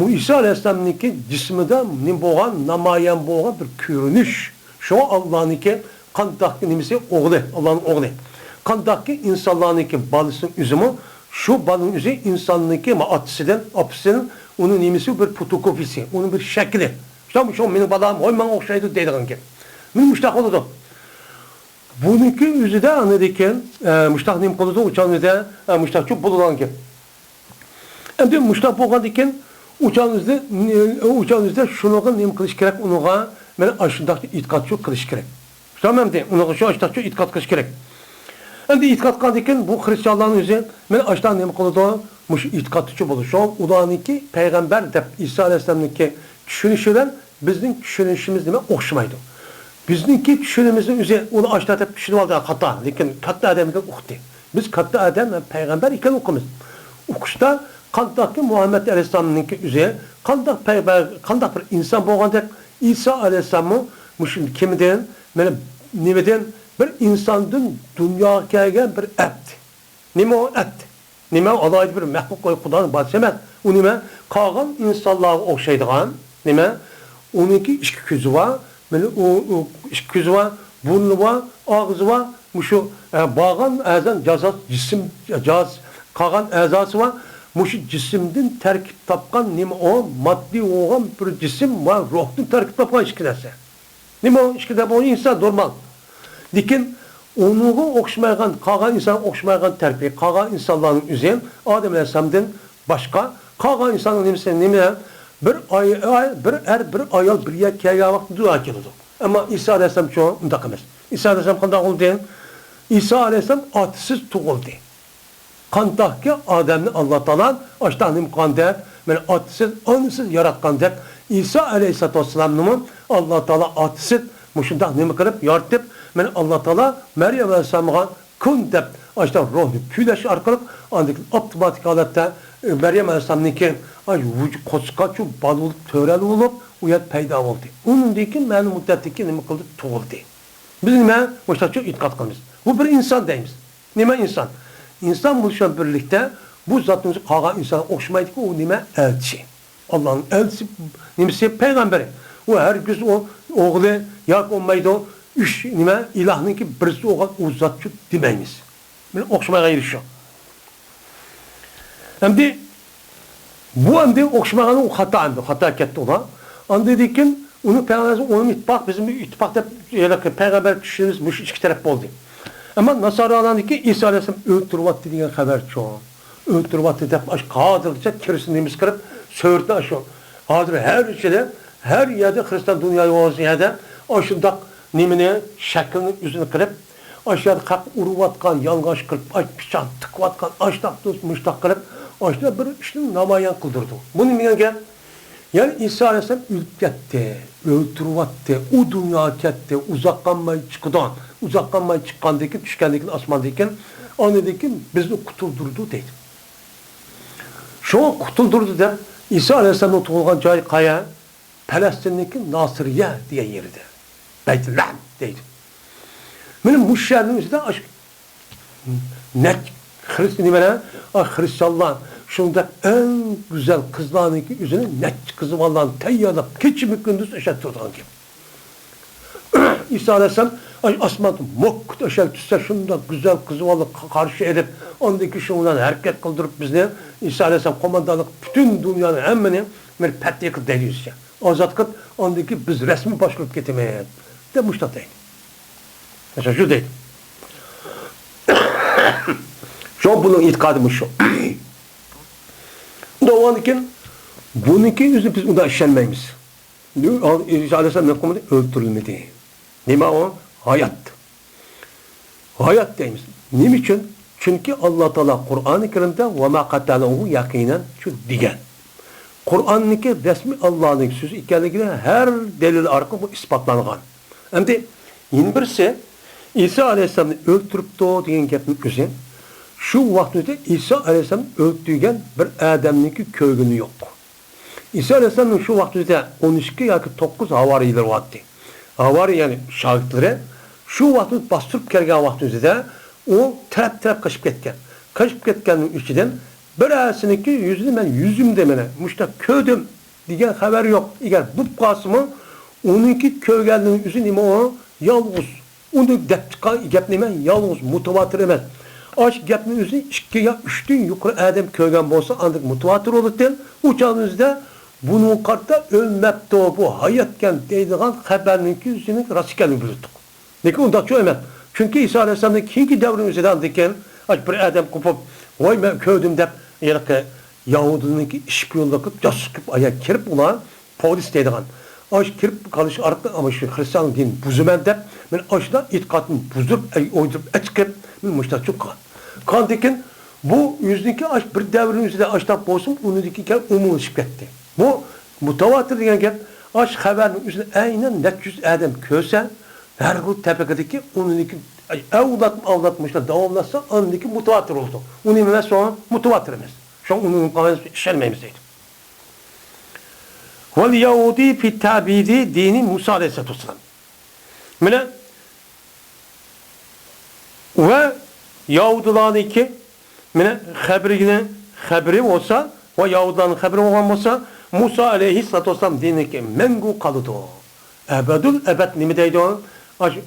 İsa Aleyhisselam'ınki cisminde boğan, namayan boğan bir görünüş. Şu Allah'ınki kandaki nimisi oğlu, Allah'ın oğlu. Kandaki insanlarınki balısının üzümü, şu balın üzü insanınki atısının, apısının, onun nimisi bir fotokopisi, onun bir şekli. İşte şu benim balağım, oy bana okşaydı dediğin gibi. Benim müştak oldu. Bununki üzü de anladıyken, müştak nim koludu uçan üzü de, müştak çok bulunan gibi. Hem müştak boğan diken, uçağınızda şunu nim kılış gerek onuğa ben aşındaki itikat çok kılış gerek. Tamam mı? Onuğa şu aşındaki çok itikat kılış gerek. Endi itikat kıldıkken bu Hristiyanların üzerine ben aştan nim kılıda muş itikatı çok olur. Şu an ulaniki peygamber de İsa Aleyhisselam'ınki düşünüşüden bizim düşünüşümüz deme okşamaydı. Bizimki düşünümüzün üzerine onu aştan hep düşünüp aldı hatta. Lakin katta adamken ukti. Biz katta adam ve peygamber iken okumuz. Okuşta kandaki Muhammed Aleyhisselam'ınki üzeri kandak peygamber kandak bir insan boğandak İsa Aleyhisselam'ı müşün kimden benim nimeden bir insanın dünyaya gelgen bir et. Nime o et? Nime Allah'ı bir mehluk koy Kudanın bahsemez. O nime kalan insanlığa okşaydıgan nime onunki iki gözü var. Böyle o iki gözü var, burnu var, ağzı var. Muşu bağın azan cazat cisim caz kalan azası var. Muşu cisimden terkip tapkan nime o maddi olan bir cisim var. Ruhtan terkip tapkan işkidesi. Nime o işkidesi o insan normal. Dikin onu okşamayan, kalan insan okşamayan terbiye, kalan insanların üzerine Adem Aleyhisselam'dan başka, kalan insanın nimse bir bir ayal bir yakaya vakti dua kıldı. Ama İsa Aleyhisselam çoğu undakımız. İsa Aleyhisselam kandak oldu. İsa Aleyhisselam atsız tuğuldu. Kandak ki Adem'ni Allah Teala açtanım kandak, ben atsız, anısız yaratkan dek. İsa Aleyhisselam'ın Allah Teala atsız, muşundak nimi kırıp yartıp, ben Allah Teala Meryem Aleyhisselam'a kun dep açtan ruhunu püleş arkalık andık optimatik halette Meryem Aleyhisselam'ınki vücut koskaçu balılık töreli olup uyat peyda oldu. Onun dikin ben müddetteki nimi kıldı tuğuldu. Biz nime muştakçı itikat kılmış. Bu bir insan deyimiz. Nime insan? İnsan buluşan birlikte bu zatımızı kalan insana okşamaydı ki o nime elçi. Allah'ın elçi nimesi peygamberi. O her gün o oğlu yak olmaydı o üç nime ilahının ki birisi olan o zatçı demeyimiz. Men o'xshamagan erişiyor. Endi bu endi o'xshamagan u xato endi, xato ketdi ular. Anda dekin uni Peygamberimiz onun ittifak bizim ittifak deb Peygamber kişimiz mush ikki taraf bo'ldi. Ama Nasaralarniki İsa Aleyhisselam öldürüvatdı degan xabar çoğu. Öldürüvatdı deb aş qadircha kirsinimiz kirib söğürtni aşu. Hazır her şeyde her yerde Hristiyan dünyayı olsun yerde aşındaq nimini şeklini yüzünü kırıp aşağıda kalk uruvatkan, yalgaç kırıp, aş piçan tıkvatkan, aştak dost müştak kırıp aşağıda bir işini namayan kıldırdı. Bunun neden? Yani İsa Aleyhisselam ölüp gitti, öldürüvattı, o dünya gitti, uzaklanmayı çıkıdan, uzaklanmayı çıkkandaki, düşkendeki, asmandaki, anedeki bizni kutuldurdu deydi. Şu an kutuldurdu da İsa Aleyhisselam'ın oturulgan cayı kaya, Palestin'deki Nasiriye diye yeridir. Beytullah deydi. Benim bu şehrin üstünde aşk. Ne Hristiyanlar şunda en güzel kızlarının yüzüne net kızı vallahi teyyarlap keçimi gündüz eşet durduğun gibi. İsa Aleyhisselam asmadı mokkut eşet tutsa şunda güzel kızı vallahi karşı edip ondaki şundan hareket kıldırıp bizne İsa Aleyhisselam komandanlık bütün dünyanın emmeni bir petiye kıl deliyoruz ya. Azat kıl ondaki biz resmi başlık getirmeye de müştat değil. Mesela şu değil. Şu bunun itikadımız şu. Doğanıken bununki yüzü biz bunda işlenmeyimiz. İsa Aleyhisselam ne konuda? Öldürülmedi. Nima o? Hayat. Hayat deyimiz. Nim için? Çünkü Allah Teala Kur'an-ı Kerim'de وَمَا قَتَلَهُ yakinen şu diyen. Kur'an'daki resmi Allah'ın sözü ikenlikine her delil arka bu ispatlanған. Hem de yeni birisi İsa Aleyhisselam'ı öldürüp doğu diyen gepin özü. Şu vaxtında İsa Aleyhisselam öldürgen bir Adem'ninki köygünü yok. İsa Aleyhisselam'ın şu vaxtında 12 ya ki 9 havariler vardı. Havari yani şahitleri şu vaxtında bastırıp gelgen vaxtında o taraf kaçıp ketken. Kaçıp ketkenin içinden birisininki yüzünü ben yüzüm demene. Muşta köydüm diyen haber yok. Eğer bu kasımı onunki köygelinin yüzü nime o yalnız. Onu gep nime yalnız mutevatir emez. Aç gepnin yüzü 2 ya 3'ten yukarı Adem köygen bolsa ancak mutevatir olurken uçağımızda bunun kartta ölmepti o bu hayatken deydiğen haberinin yüzünün rastgelini bilirdik. Lekin onda çok emet. Çünkü İsa Aleyhisselam'ın kinki devrin üzerinden diken aç bir Adem kopup vay ben köydüm deyip yani Yahudinin ki işpiyonlakıp jasıkıp ayak kirip ulan polis deydiğen. Aç kirip kalış artık ama şu Hristiyan din buzumen deyip ben aşıda itikatını buzdurup oydurup etkip ben müşter çok kan. Kan diken bu yüzdeki aç bir devrin üzerinde açtak bolsun onu dikiken umuluşup gitti. Bu mutavatir diyen gel aç haberin üzerinde aynen net yüz Adem köse her bu tepekedeki onundaki avlatmışlar davamlatsa ondaki mutavatir oldu. Onu emez sonra mutavatir emez. Şu an onun kanalını işlenmeyimizdeydi. Vel Yahudi fi tabidi dini Musa Aleyhisselatü Vesselam. Mine ve Yahudilerin iki mine haberi olsa ve Yahudilerin haberi olan olsa Musa Aleyhisselatü Vesselam dinindeki mengu kalıdı o. Ebedül ebed nimideydi o?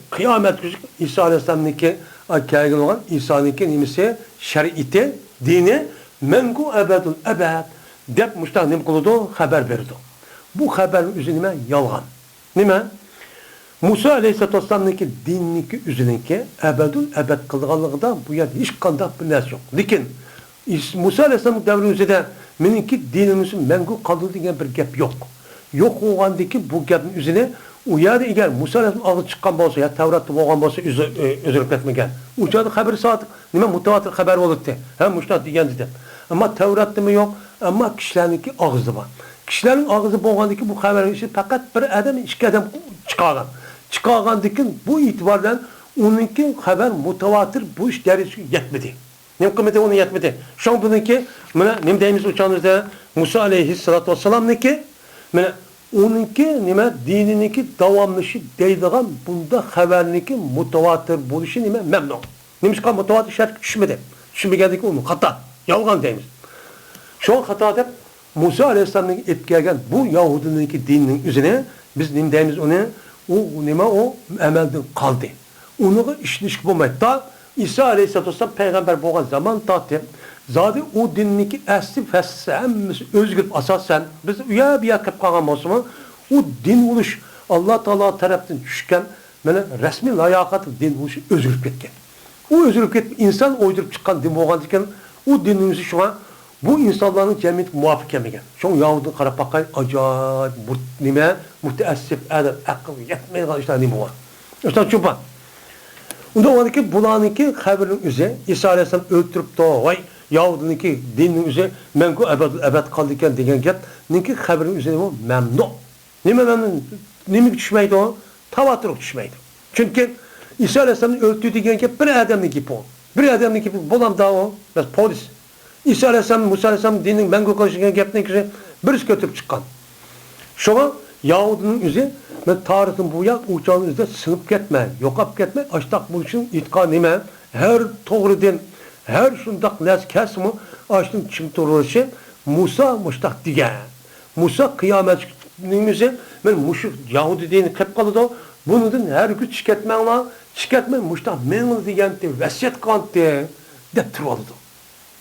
Kıyamet günü İsa Aleyhisselam'daki kâgin olan İsa'nınki nimisi şer'iti dini mengu ebedül ebed dep müştahnim kılıdı haber verdi. Bu haberin üzerine yalan. Nime? Musa Aleyhisselatü Vesselam'daki dinindeki üzerindeki ebedül ebed kıldıqanlıqda bu yer hiç kandak bir nes yok. Lakin Musa Aleyhisselam'ın devrinin üzerinde meninki dinimizin mengu kaldığı diyen bir gep yok. Yok olgandaki bu gepin üzerine o yerde eğer Musa Aleyhisselam ağzı çıkan olsa ya Tevrat'ta olgan olsa özürlük etmegen. Uçadı haberi saat nime mutavatir haber olurdu. Hem müştah diyen dedi. Ama Tevrat'ta mı yok? Ama kişilerinki ağzı var. Kişilerin ağzı boğandaki bu haberin için fakat bir adam, iki adam çıkargan. Çıkargandaki bu itibardan onunki haber mutavatir bu iş derisi yetmedi. Ne kıymeti onu yetmedi. Şu an bununki ne deyimiz uçağınızda Musa Aleyhisselatü Vesselam'nınki onunki nime dinininki davamlışı deydiğen bunda haberindeki mutavatir buluşu nime memnun. Neymiş ki mutavatir şart düşmedi. Düşmegendeki onu hata. Yalgan deyimiz. Şu an hata deyip Musa Aleyhisselam'ın etkileyen bu Yahudi'ninki dininin üzerine biz ne deyimiz onu o nime o emelden kaldı. Onu işleşik bulmaydı da İsa Aleyhisselatü Vesselam peygamber boğan zaman tahtı. Zaten o dinniki asli fesli hemmisi özgürüp asasen biz uya bir yakıp kalan olsun o din oluş Allah Teala tarafından düşken mana resmi layakatı din oluşu özgürüp ketken. O özgürüp ketken insan uydurup çıkan din boğan diken o dinimizi şu an bu insanların cemiyet muvafık kemigen. Şu an Yahud'un karapakay acayip nime muteessif adam akıl yetmeyen işler nime var. İşte çupa. Onda o ki bulanınki haberin üzeri İsa Aleyhisselam öldürüp de vay Yahud'unki dinin üzeri mengu ebed kaldıkken degen get ninki haberin üzeri o memnun. Nime memnun? Nime düşmeydi o? Tavatırık düşmeydi. Çünkü İsa Aleyhisselam'ın öldüğü degen get bir adamın gibi o. Bir adamın gibi bulam da o. Mesela polis. İsa Aleyhisselam, Musa Aleyhisselam dinin mengu kalışırken gepten kişi birisi götürüp çıkan. Şuna Yahud'un üzeri ve tarihin bu yak uçağın üzerinde sınıp ketme, yokap ketme, açtak bu için itka nime, her doğru din, her şundak nes kesimi, açtın çim toruruşu, Musa muştak diye. Musa kıyamet nimizi, ben muşuk Yahudi dini kep kalıdı, bunun her gün çıketmen var, çıketmen muştak menil diyen de, vesiyet kant de turvalıdı.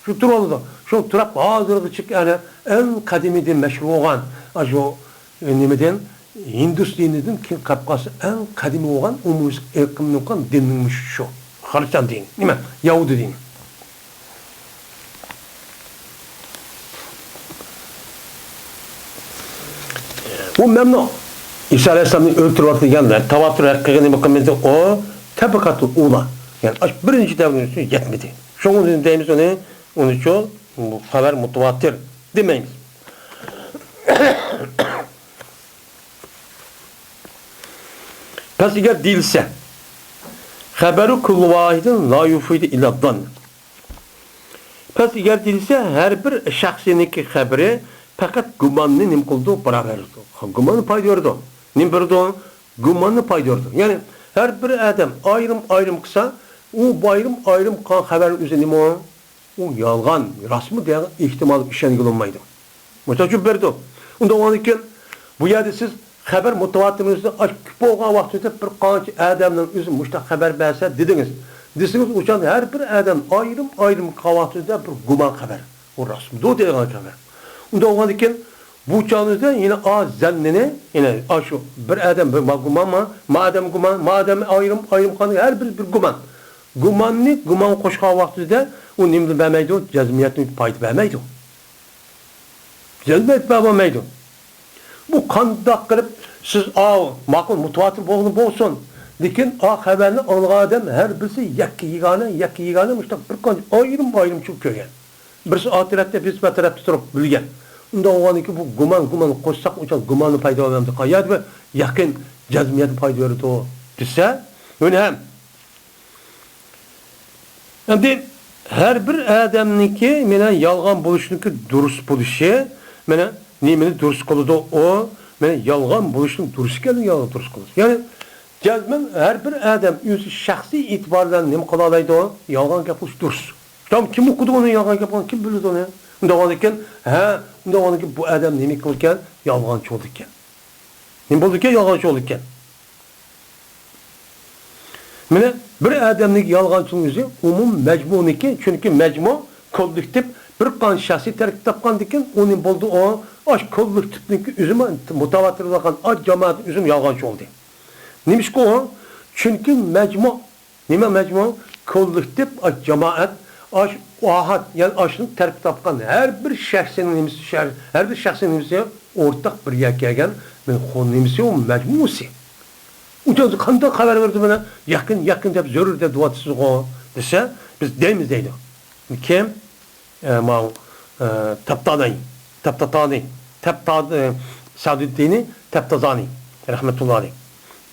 Şu turvalıdı. Şu turap hazırlığı çık yani en kadimi din meşru olan, o nimeden, Hindus dininin ki kapkası en kadimi olan umuz erkimli olan dinmiş şu. Hristiyan dini. Değil mi? Yahudi dini. Bu memnun. İsa Aleyhisselam'ın öldürüp geldiler. Tavatür hakkını bakımında o tabakatı ula. Yani birinci devrin için yetmedi. Şunun deyimiz onun için bu haber mutavatir demeyimiz. Pes eğer değilse haberu kullu vahidin la yufidi illa dan. Pes eğer değilse her bir şahsininki haberi fakat gumanını nim kıldı beraber. Gumanı paydıyordu. Nim berdo gumanı paydıyordu. Yani her bir adam ayrım kısa o ayrım kan haberin üzerine o yalgan rasmı diye ihtimal işen bulunmaydı. Mutlaka berdo. Onda o anki bu yerde siz haber mutavatimizde açık boğan vaxtida bir qancha adamning o'zi muştaq haber bersa dediniz. Desiniz uçan her bir adam ayrım vaxtida bir guman haber. O rasm do degan haber. Unda olgan ekan bu çağınızda yine az zannini yine şu bir adam bir guman mı? Madem ayrım kan her bir guman. Guman qo'shgan vaqtida u nimni bermaydi, jazmiyatni payda bermaydi. Jazmiyat bermaydi. Bu kandak kılıp siz makul mutavatir bolsun. Lekin haberini algan adam her birisi yakki yegane muştaq bir kan ayrım çok ko'rgan. Birisi ahiratda biz bir tarafda turib bilgan. Unda olganki bu guman qo'shsaq uchun gumanni paydo bo'lmaydi. Qayerda ve yaqin jazmiyat paydo beradi o desa, öyle hem. Endi her bir adamniki mena yolg'on bo'lishniki durust bo'lishi, mena nimani durust qiladi o, mena yolg'on bo'lishning durust ekanini yolg'on durust qiladi. Ya'ni jazman her bir adam o'zi shaxsiy e'tibordan nima qila oladi o? Yolg'on gapish durust. Tam kim o'qidi uni yolg'on gapini, kim biladi uni? Unda ekan, unda bu adam nima qilgan? Yolg'onchi bo'ldi ekan. Nima bo'ldi ekan? Yolg'onchi bo'ldi ekan. Mene bir adamning yolg'onchining o'zi umum majmuniki, chunki majmu kollektiv bir qancha shaxsiy tarkib topgan ekan, uning bo'ldi o, kollektivniki o'zi mutavatir bo'lgan jamoat o'zi yolg'onchi bo'ldi. Nimishku o? Chunki nima majmu? Kollektiv jamoat ahad, yani aşının tarkib topgan her bir shaxsning nimasi o'rtaq bir yakkagan nimasi o majmusi. Uçan qanday xabar berdi bana? Yaqin deb zarur deb duatsız o desa, biz deymiz deydi. Kim? Tabtatani, Saduddini, Tabtazani rahmetullahi aleyh.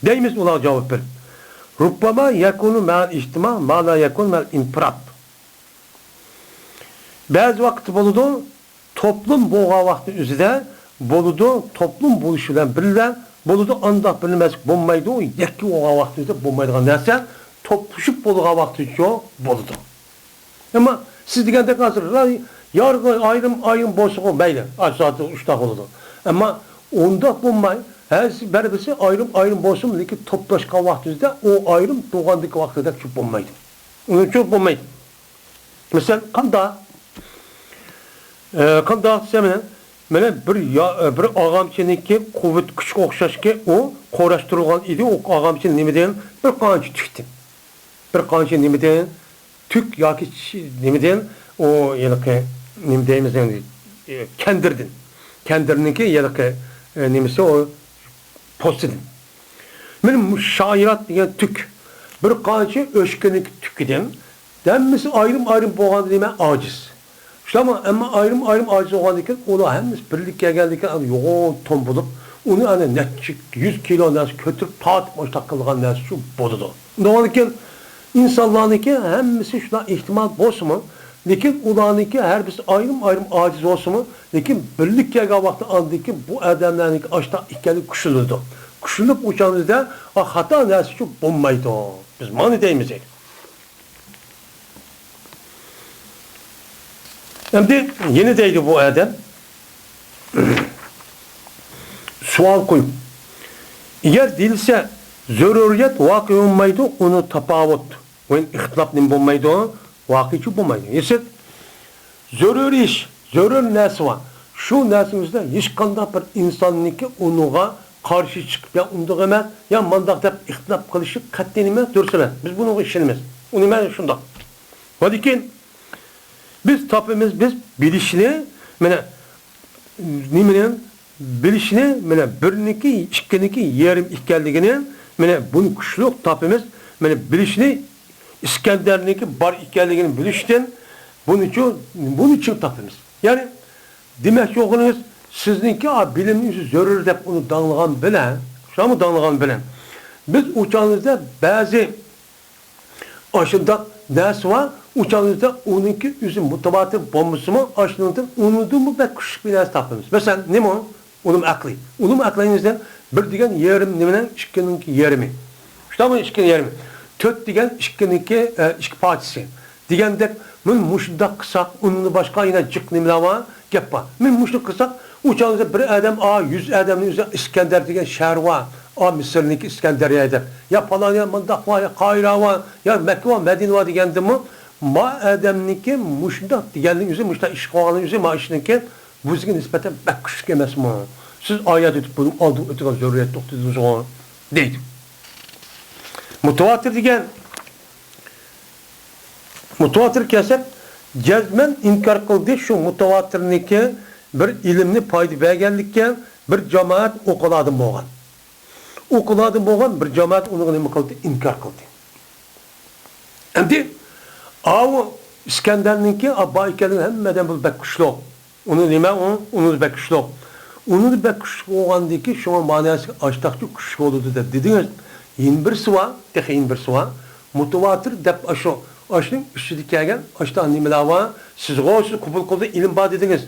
Deymiz ular cevap verip. Rubbama yakunu ma'al ijtima, ma la yakun ma'al infirad. Bazı vakit boludu toplum boğa vakti üzerinde boludu toplum buluşulan birler boludu anda bilinmez bulmaydı o yakki boğa vakti üzerinde bulmaydıgan narsa topuşup boluğa vakti yok boludu. Ama siz degende hazır yargı ayrım boşluğu beyli saat 3'te boludu. Ama onda bulmay her birisi ayrım boşluğu ki toplaşkan vakti üzerinde o ayrım doğandaki vakti de çok bulmaydı. Onun için bulmaydı. Mesela qanda desem mana bir ağamçınınki kuvvet küçük okşaş ki o qo'rashtirilgan idi. O ağamçın nimeden bir qancha tükdü. Bir qancha nimeden tük yoki nimeden o yılki nim deymiz endi kendirdin. Kendirninki yılki nimesi o postidin. Benim şairat degan tük bir qancha o'shkinik tükidin. Demmisi ayrım bo'lgan dema ojiz. Ama ayrım aciz olan iken ola hemiz birlik geldikken yoğun ton bulup onu hani netçik 100 kilo nes kötürüp tartmış takılgan nes şu bozudu. Doğal iken insanların ki hemisi şuna ihtimal boş mu? Lekin ulanınki her birisi ayrım aciz olsun mu? Lekin birlik geldiği vakti andı ki bu adamların aşağı ikili kuşulurdu. Kuşulup uçanızda hata nes şu bulmaydı. Biz mani deyimizdik. Şimdi yeni deydi bu adam. Sual koyup. Eğer değilse züruriyet vakı olmaydı, onu tapavut. Onun ihtilaf ne bulmaydı, vakıcı bulmaydı. Yesit, zürür iş, zürür nesi var. Şu nesimizde hiç kanda bir insanın ki onuğa karşı çıkıp ya onduğu hemen ya mandakta ihtilaf kılışı katlenime dursun. Biz bunu işinimiz. Onu hemen şundan. Hadi ki biz tapımız biz bilişini bilişini birniki ikkiniki yerim ikkenligini bunu kuşluk tapımız bilişini İskender'ninki bar ikkenligini bilişten bunun için tapımız. Yani demek yokunuz sizinki biliminizi zörür dep onu danlagan bilen şu mu danlagan bilen biz uçağınızda bazı aşında ders var uçağınızda onunki üzüm mutabatır bombası mı aşınıdır unudu mu ve küçük bir ders tapımız. Mesela ne mi o? Unum aklı. Unum aklınızdan bir digen yerim nemenen işkininki yerimi. İşte bu işkin yerimi. Tört digen işkininki işki partisi. Digen de men muşda kısak ununu başka yine cık nemlama yapma. Men muşda kısak uçağınızda bir adam 100 adamın üzerine İskender digen şehir var. Mısır'ınki İskenderiye'de. Ya falan ya mandak var ya Kahire var ya Mekke var Medine var digendi mi? Ma adamınki muşda digenin üzerine muşda işgalın üzerine ma işinki bu sizin nispeten pek küçük emez mi? Siz ayet edip bunu aldık ötüken zürriyet doktorunuz o değil. Mutavatir diyen mutavatir kesip cezmen inkar kıldı şu mutavatirniki bir ilimni paydı beğenlikken bir cemaat okuladım boğan. Okuladım boğan bir cemaat onu ne kıldı? İnkar kıldı. Şimdi o İskender'ninki Abba İkel'in hemmeden bu pek kuşlu. Onu nime o? Onu pek kuşlu. Onu pek kuşlu oğandı ki şu an manası açtakçı kuşlu olurdu da dediniz. Yin bir sıva, tehin bir sıva. Mutavatir dep aşo. Aşın üstü gelgen, aşta annemeler var. Siz olsun kubul kıldı ilim bağ dediniz.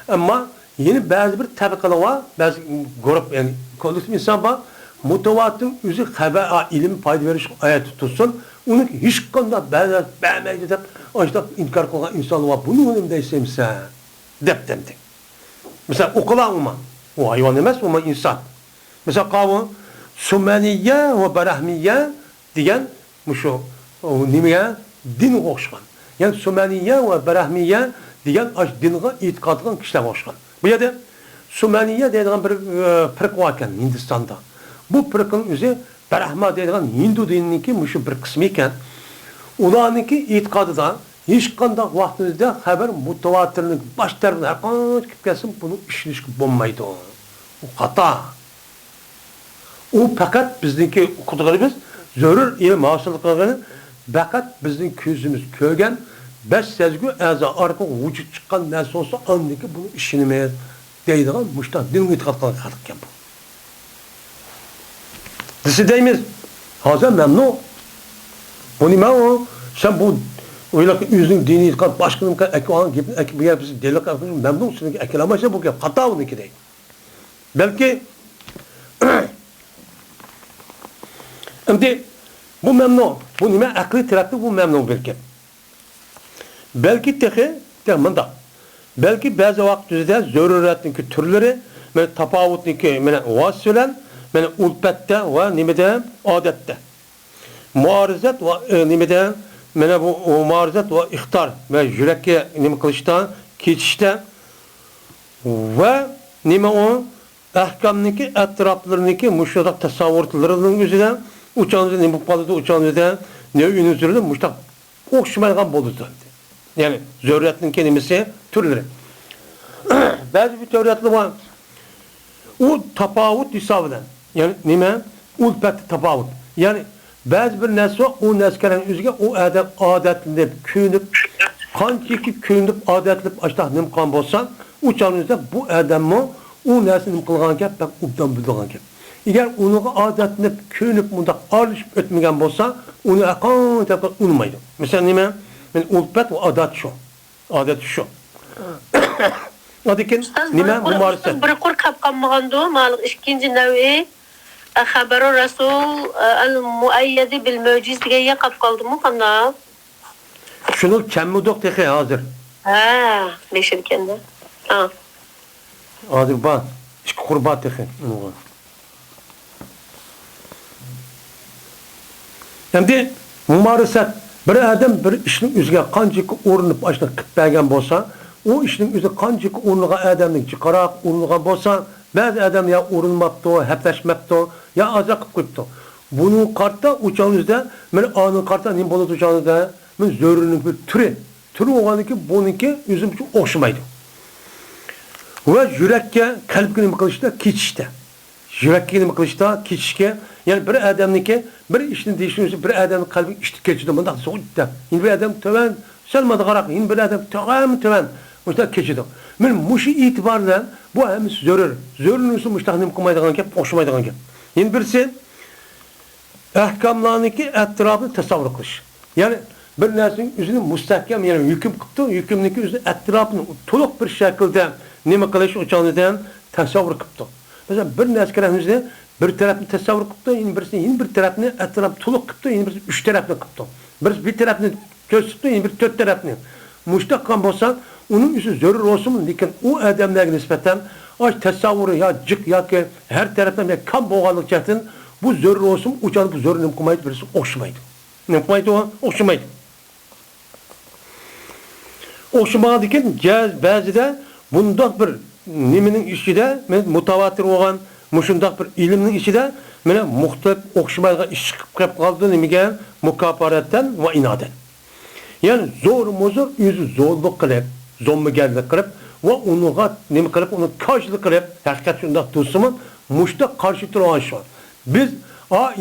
Ama yeni bazı bir tabakalı var. Bazı grup yani kolektif insan var. Mutavatin üzü haber ilim payda veriş ayet tutsun. Onu hiç konuda beğenmeydi dep aşta inkar kılan insan var. Bunu önümde istemse dep demdi. Mesela okulan olma. O hayvan demez ama insan. Mesela kavun Sümeniye ve Berahmiye diyen şu nimeye din koşkan. Yani Sümeniye ve Berahmiye diyen dinine itikadın kişiler koşkan. Bu yerde Sümeniye dediğin bir pırk varken Hindistan'da. Bu pırkın üzeri Berahma dediğin Hindu dininin şu bir kısmı iken onlarınki itikadı da hiç kandak vaktinizde haber mutavatirlik baş tarafına her kaç gelsin bunu işiniz bulmaydı o. O hata. O fakat bizdeki okuduğumuz zörür ile mahsullarını fakat bizim gözümüz kögen 5 sezgi azı arka vücut çıkan nasıl olsa andaki bunu işinmeye deydiğin muştan din itikadına kaldık bu. Disi deyimiz hazır memnun. Onu ben o sen bu öyle ki yüzün dini itikad başkanım ki ekvan gibi ekip yer bizi delik yapıyorsun memnunsun ki eklemezse bu ki hata onunki değil. Belki şimdi bu memnun. Bu nime akli tarafı bu memnun belki. Belki mında. Belki bazı vakitlerde züruriyetin türleri ve tapavutun ki vasılen ulpette ve nimede adette. Muarizet ve nimede mana bu muarizat va ixtar ve yurakka nima qilishdan, ketishda ve nima o ahkamniki atroflariniki mushtoq tasavvurlarining o'zida uçağınızda nima qoldi, uçağınızda ne ünüzürlü mushtoq o'xshamaydigan bo'ldi. Yani zurriyatning kelimesi türleri. Bazı bir teoriyatlı var. O tapavut hisabinden. Yani nima? Ulpet tapavut. Yani bazı bir nesne o neskenin üzerine o adetlenip, köyünüp, qanchaki köyünüp, adetlenip, açtaq nim qan bolsa, uçağınızda bu adamı o nesne nim qilgan gap, bak ubdan bildigan gap. Eğer onu adetlenip, köyünüp, mundaq aralışıp ötmegen bolsa, onu aqan tepki unmaydı. Mesela nima? Men ulpet ve adet şu. Adet şu. Adikin nima mumarisa? Bir qur qapqanmagandu, malik ikinci nevi xabaru rasul al-muayyadi bil muciz degan qapqaldı mı qanda? Şunu kemmudoq texi hazır. Ha, neşirkende. Ha. Hazır bak. İşki qurbat texi. Şimdi mumarisat bir adam bir işning o'ziga qanchaki o'rinib ashna qilib bergan bo'lsa, o işning o'zi qanchaki o'rniga adamning chiqaroq o'rnigan bo'lsa, ba'zi adam ya o'rinmabdi, haplashmabdi, ya aza qilib qo'yibdi. Buning qarta o'chog'ingizda, men onun qarta nima bo'ladi o'chog'ingizda? Men zo'rining bir turi bo'lganiki, buniki o'zim uchun o'xshamaydi. Va yurakka, qalbga nima qilishda, ketishda. Yurakka nima qilishda, ketishga, yani bir adamniki bir işini değiştirmişse bir adam kalbi iştik geçiyor. Bundan soğukta. Yine bir adam töven, selmadı qarak. Yine bir adam töven. Müştak geçiyor. Men muşi itibarla bu hem zörür. Zörürün üstü müştak nim kılmaydıgan gap, hoşmaydıgan gap. Yine birisi ahkamlarındaki etrafını tasavvur kılış. Yani bir nesinin üzerine müstahkem yani hüküm kıptı. Hükümdeki üzerine etrafını toluk bir şekilde nime kılış uçağınızdan tasavvur kıptı. Mesela bir neskerin üzerine bir tarafını tasavvur qilibdi, yine bir tarafını etraf to'liq qilibdi, yine birisi 3 tarafni qilibdi. Birisi bir tarafni ko'rsatdi, yine bir 4 tarafni. Mushtaq qilgan bo'lsa, uning usti zarur bo'lsin, lekin u odamlarga nisbatan osh tasavvuri yo jiq yoki har tarafdan kam bo'lganlik jihatdan bu zarur bo'lsin, uchun bu zarur nim qilmaydi, birisi o'xshamaydi. Nim qilmaydi, o'xshamaydi. O'xshamaydi ekan, ba'zida bundoq bir nimaning ichida mutavatir bo'lgan Muşundaq bir ilimning ichida mana muxtalif o'xshamaydigan ish chiqib qolib qoldi nimaga mukofaratdan va inodat. Ya'ni zo'r muzur o'zi zo'rlik qilib, zo'mmaganlik qilib va uniga nima qilib, uni koshlik qilib, haqiqat shundaq tursinmi, mushtaq qarshi turgan shu. Biz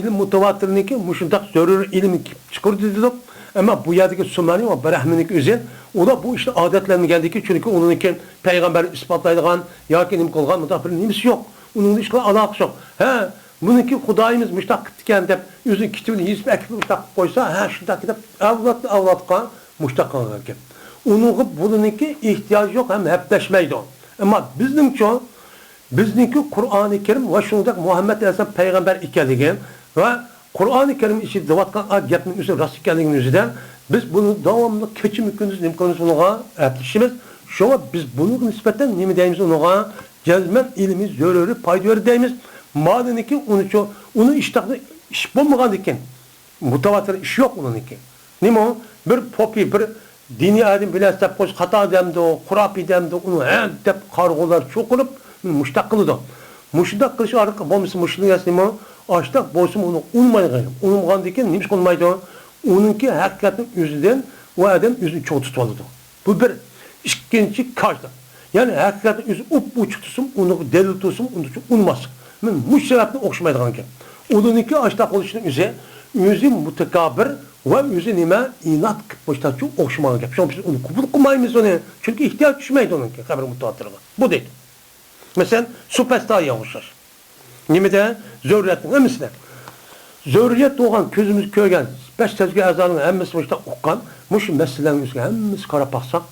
ilm mutavatirniki mushundaq zarur ilm chiqirdi dedik. Ama bu yerdagi Sumani va Barahminiki o'zi, ular bu ishni odatlanmagandiki, chunki uningki payg'ambar isbotlaydigan yoki nima qilgan mutaf bir nimasi yo'q. Onun işle alakası yok. He, bununki Xudayimiz müştak gittiken de yüzün kitabını yiyip ekip müştak koysa, he, şundak gidip avlatka müştak kalırken. Onun bununki ihtiyacı yok, hem hepleşmeydi o. Ama bizninki Kur'an-ı Kerim ve şundak Muhammed Aleyhisselam peygamber ikenliğin ve Kur'an-ı Kerim işi davatkan agiyatının üzerine rast ikenliğinin üzerinden biz bunu devamlı keçi mümkünüz, imkanımız onuğa hepleşimiz. Şuna biz bunu nispeten nimi deyimiz onuğa cezmen ilimiz, zörürü, paydı deyimiz. Madeni ki onu iştahlı iş bulmagan iken. Mutavatir iş yok onun iken. Nima o? Bir popi, bir dini adim bile hesap koş, hata demdi o, kurapi demdi, onu dep kargolar çokurup, müştak kılıdı. Müştak kılışı arka, bulmuşsun müştak yasın nima o? Açtak, bolsun onu unmaydı. Unmagan iken, nimiş konmaydı o? Onunki hakikatin yüzünden, o adam yüzünü çok tutmalıdı. Bu bir ikinci karşıda. Yani hakikaten yüzü uçuk tutsun, onu delil tutsun, onu unmasın. Men müşterakını okşamaydıgan ki. Onunki açtak oluşunun yüzü mutekabir ve yüzü nime inat kıpmışlar çok okşamadıgan ki. Şunu biz onu kubul kılmayımız onu. Çünkü ihtiyaç düşmeydi onunki haber mutavatirine. Bu değil. Mesela süperstar yavuşlar. Nime de zörriyetin emisine. Zörriyet doğan közümüz köygen 5 tezgah azalının emmesi başta okukan muş meselelerin üstüne emmesi kara baksak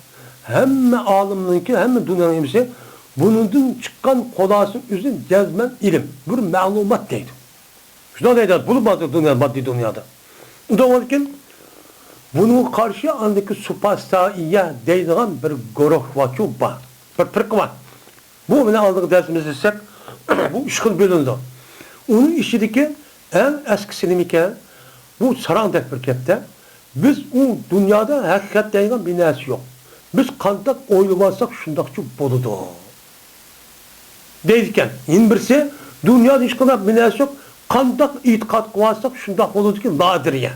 hemme alımınınki hemme dünyanın emisi bunun çıkan kolasının üzerine cezmen ilim. Bir malumat deydi. Şuna deydi. Bulunmazdı dünyada, maddi dünyada. O da olurken bunun karşı andaki supastaiye deydiğen bir goruh vakı var. Bir pırk var. Bu ne aldık dersimizi etsek bu 3 yıl bölündü. Onun işideki en eski sinimike bu Sarandek bir kepte Biz o dünyada hakikat deyilen bir nersi yok. Biz kandak oylamazsak şundakçı boludu. Deydiken, yin birisi dünyada hiç kadar bir nersi yok. Kandak itikat kıvarsak şundak boludu ki ladiriye.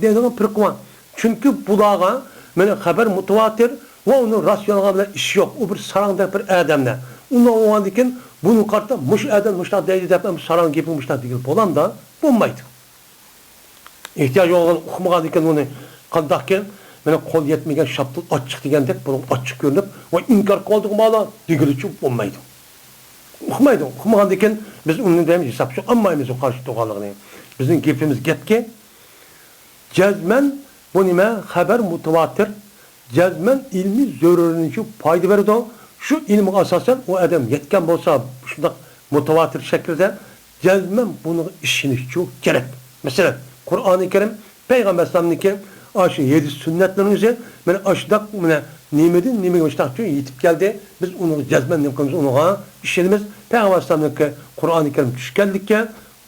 Deydiğin bir kıvan. Çünkü bulağa mene haber mutavatir ve onun rasyonel bile iş yok. O bir sarangda bir adamla. Ondan o an diken bunun kartta muş adam muşta deydi de sarang gibi muşta değil. Bolan da bulmaydı. İhtiyacı olan okumağa diken onu kandakken mene kol yetmegen şaptı açık degendek bunun açık görünüp ve inkar kıldığı mala digiliçi bulmaydı. Okumaydı. Okumağa diken biz onun demiş hesap şu ammayımız o karşı doğallığını. Bizim gepimiz getke cezmen bu nime haber mutavatir cezmen ilmi zörürünü payda verdi o. Şu ilmi asasen o adam yetken olsa şunda mutavatir şekilde cezmen bunu işini çok gerek. Mesela Kur'an-ı Kerim Peygamber sallallahu aşı 7 sünnetlerin üzerine ben aşıdak nimetin işte yitip geldi. Biz onu cezmen nimkimiz onu işlerimiz Peygamber sallallahu Kur'an-ı Kerim düş geldik ki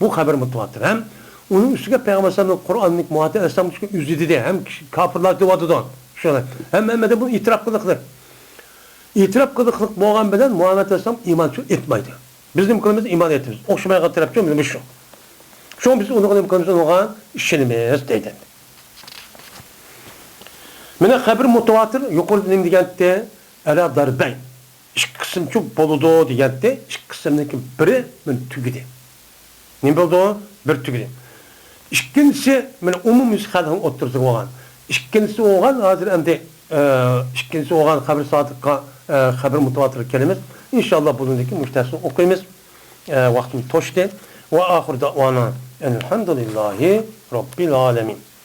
bu haber mutavatir. Hem onun üstüne Peygamber sallallahu Kur'an'ın muhatip esnafı üzüldü diye hem kafirler divadı da şöyle hem de bunu itiraf kılıklı. İtiraf kılıklık boğan beden Muhammed Aleyhisselam iman etmeydi. Bizim konumuz iman etimiz. Okşamaya kadar yapacağım bizim şu. Şu an biz onun konumuz olan işlerimiz deydi. Mene haber mutavatir yukarıda ne diyende ala darbey. İş kısım çok boludu diyende iş kısımdaki biri ben tügüdü. Ne boldu? Bir tügüdü. İkincisi men umum müshadan oturdu olan. İkincisi olan hazır ende ikincisi olan haber sadıkka haber mutavatir kelimesi. İnşallah bunundaki müşterisini okuyumuz. Vaktim toştu. Ve ahir davana elhamdülillahi rabbil alemin.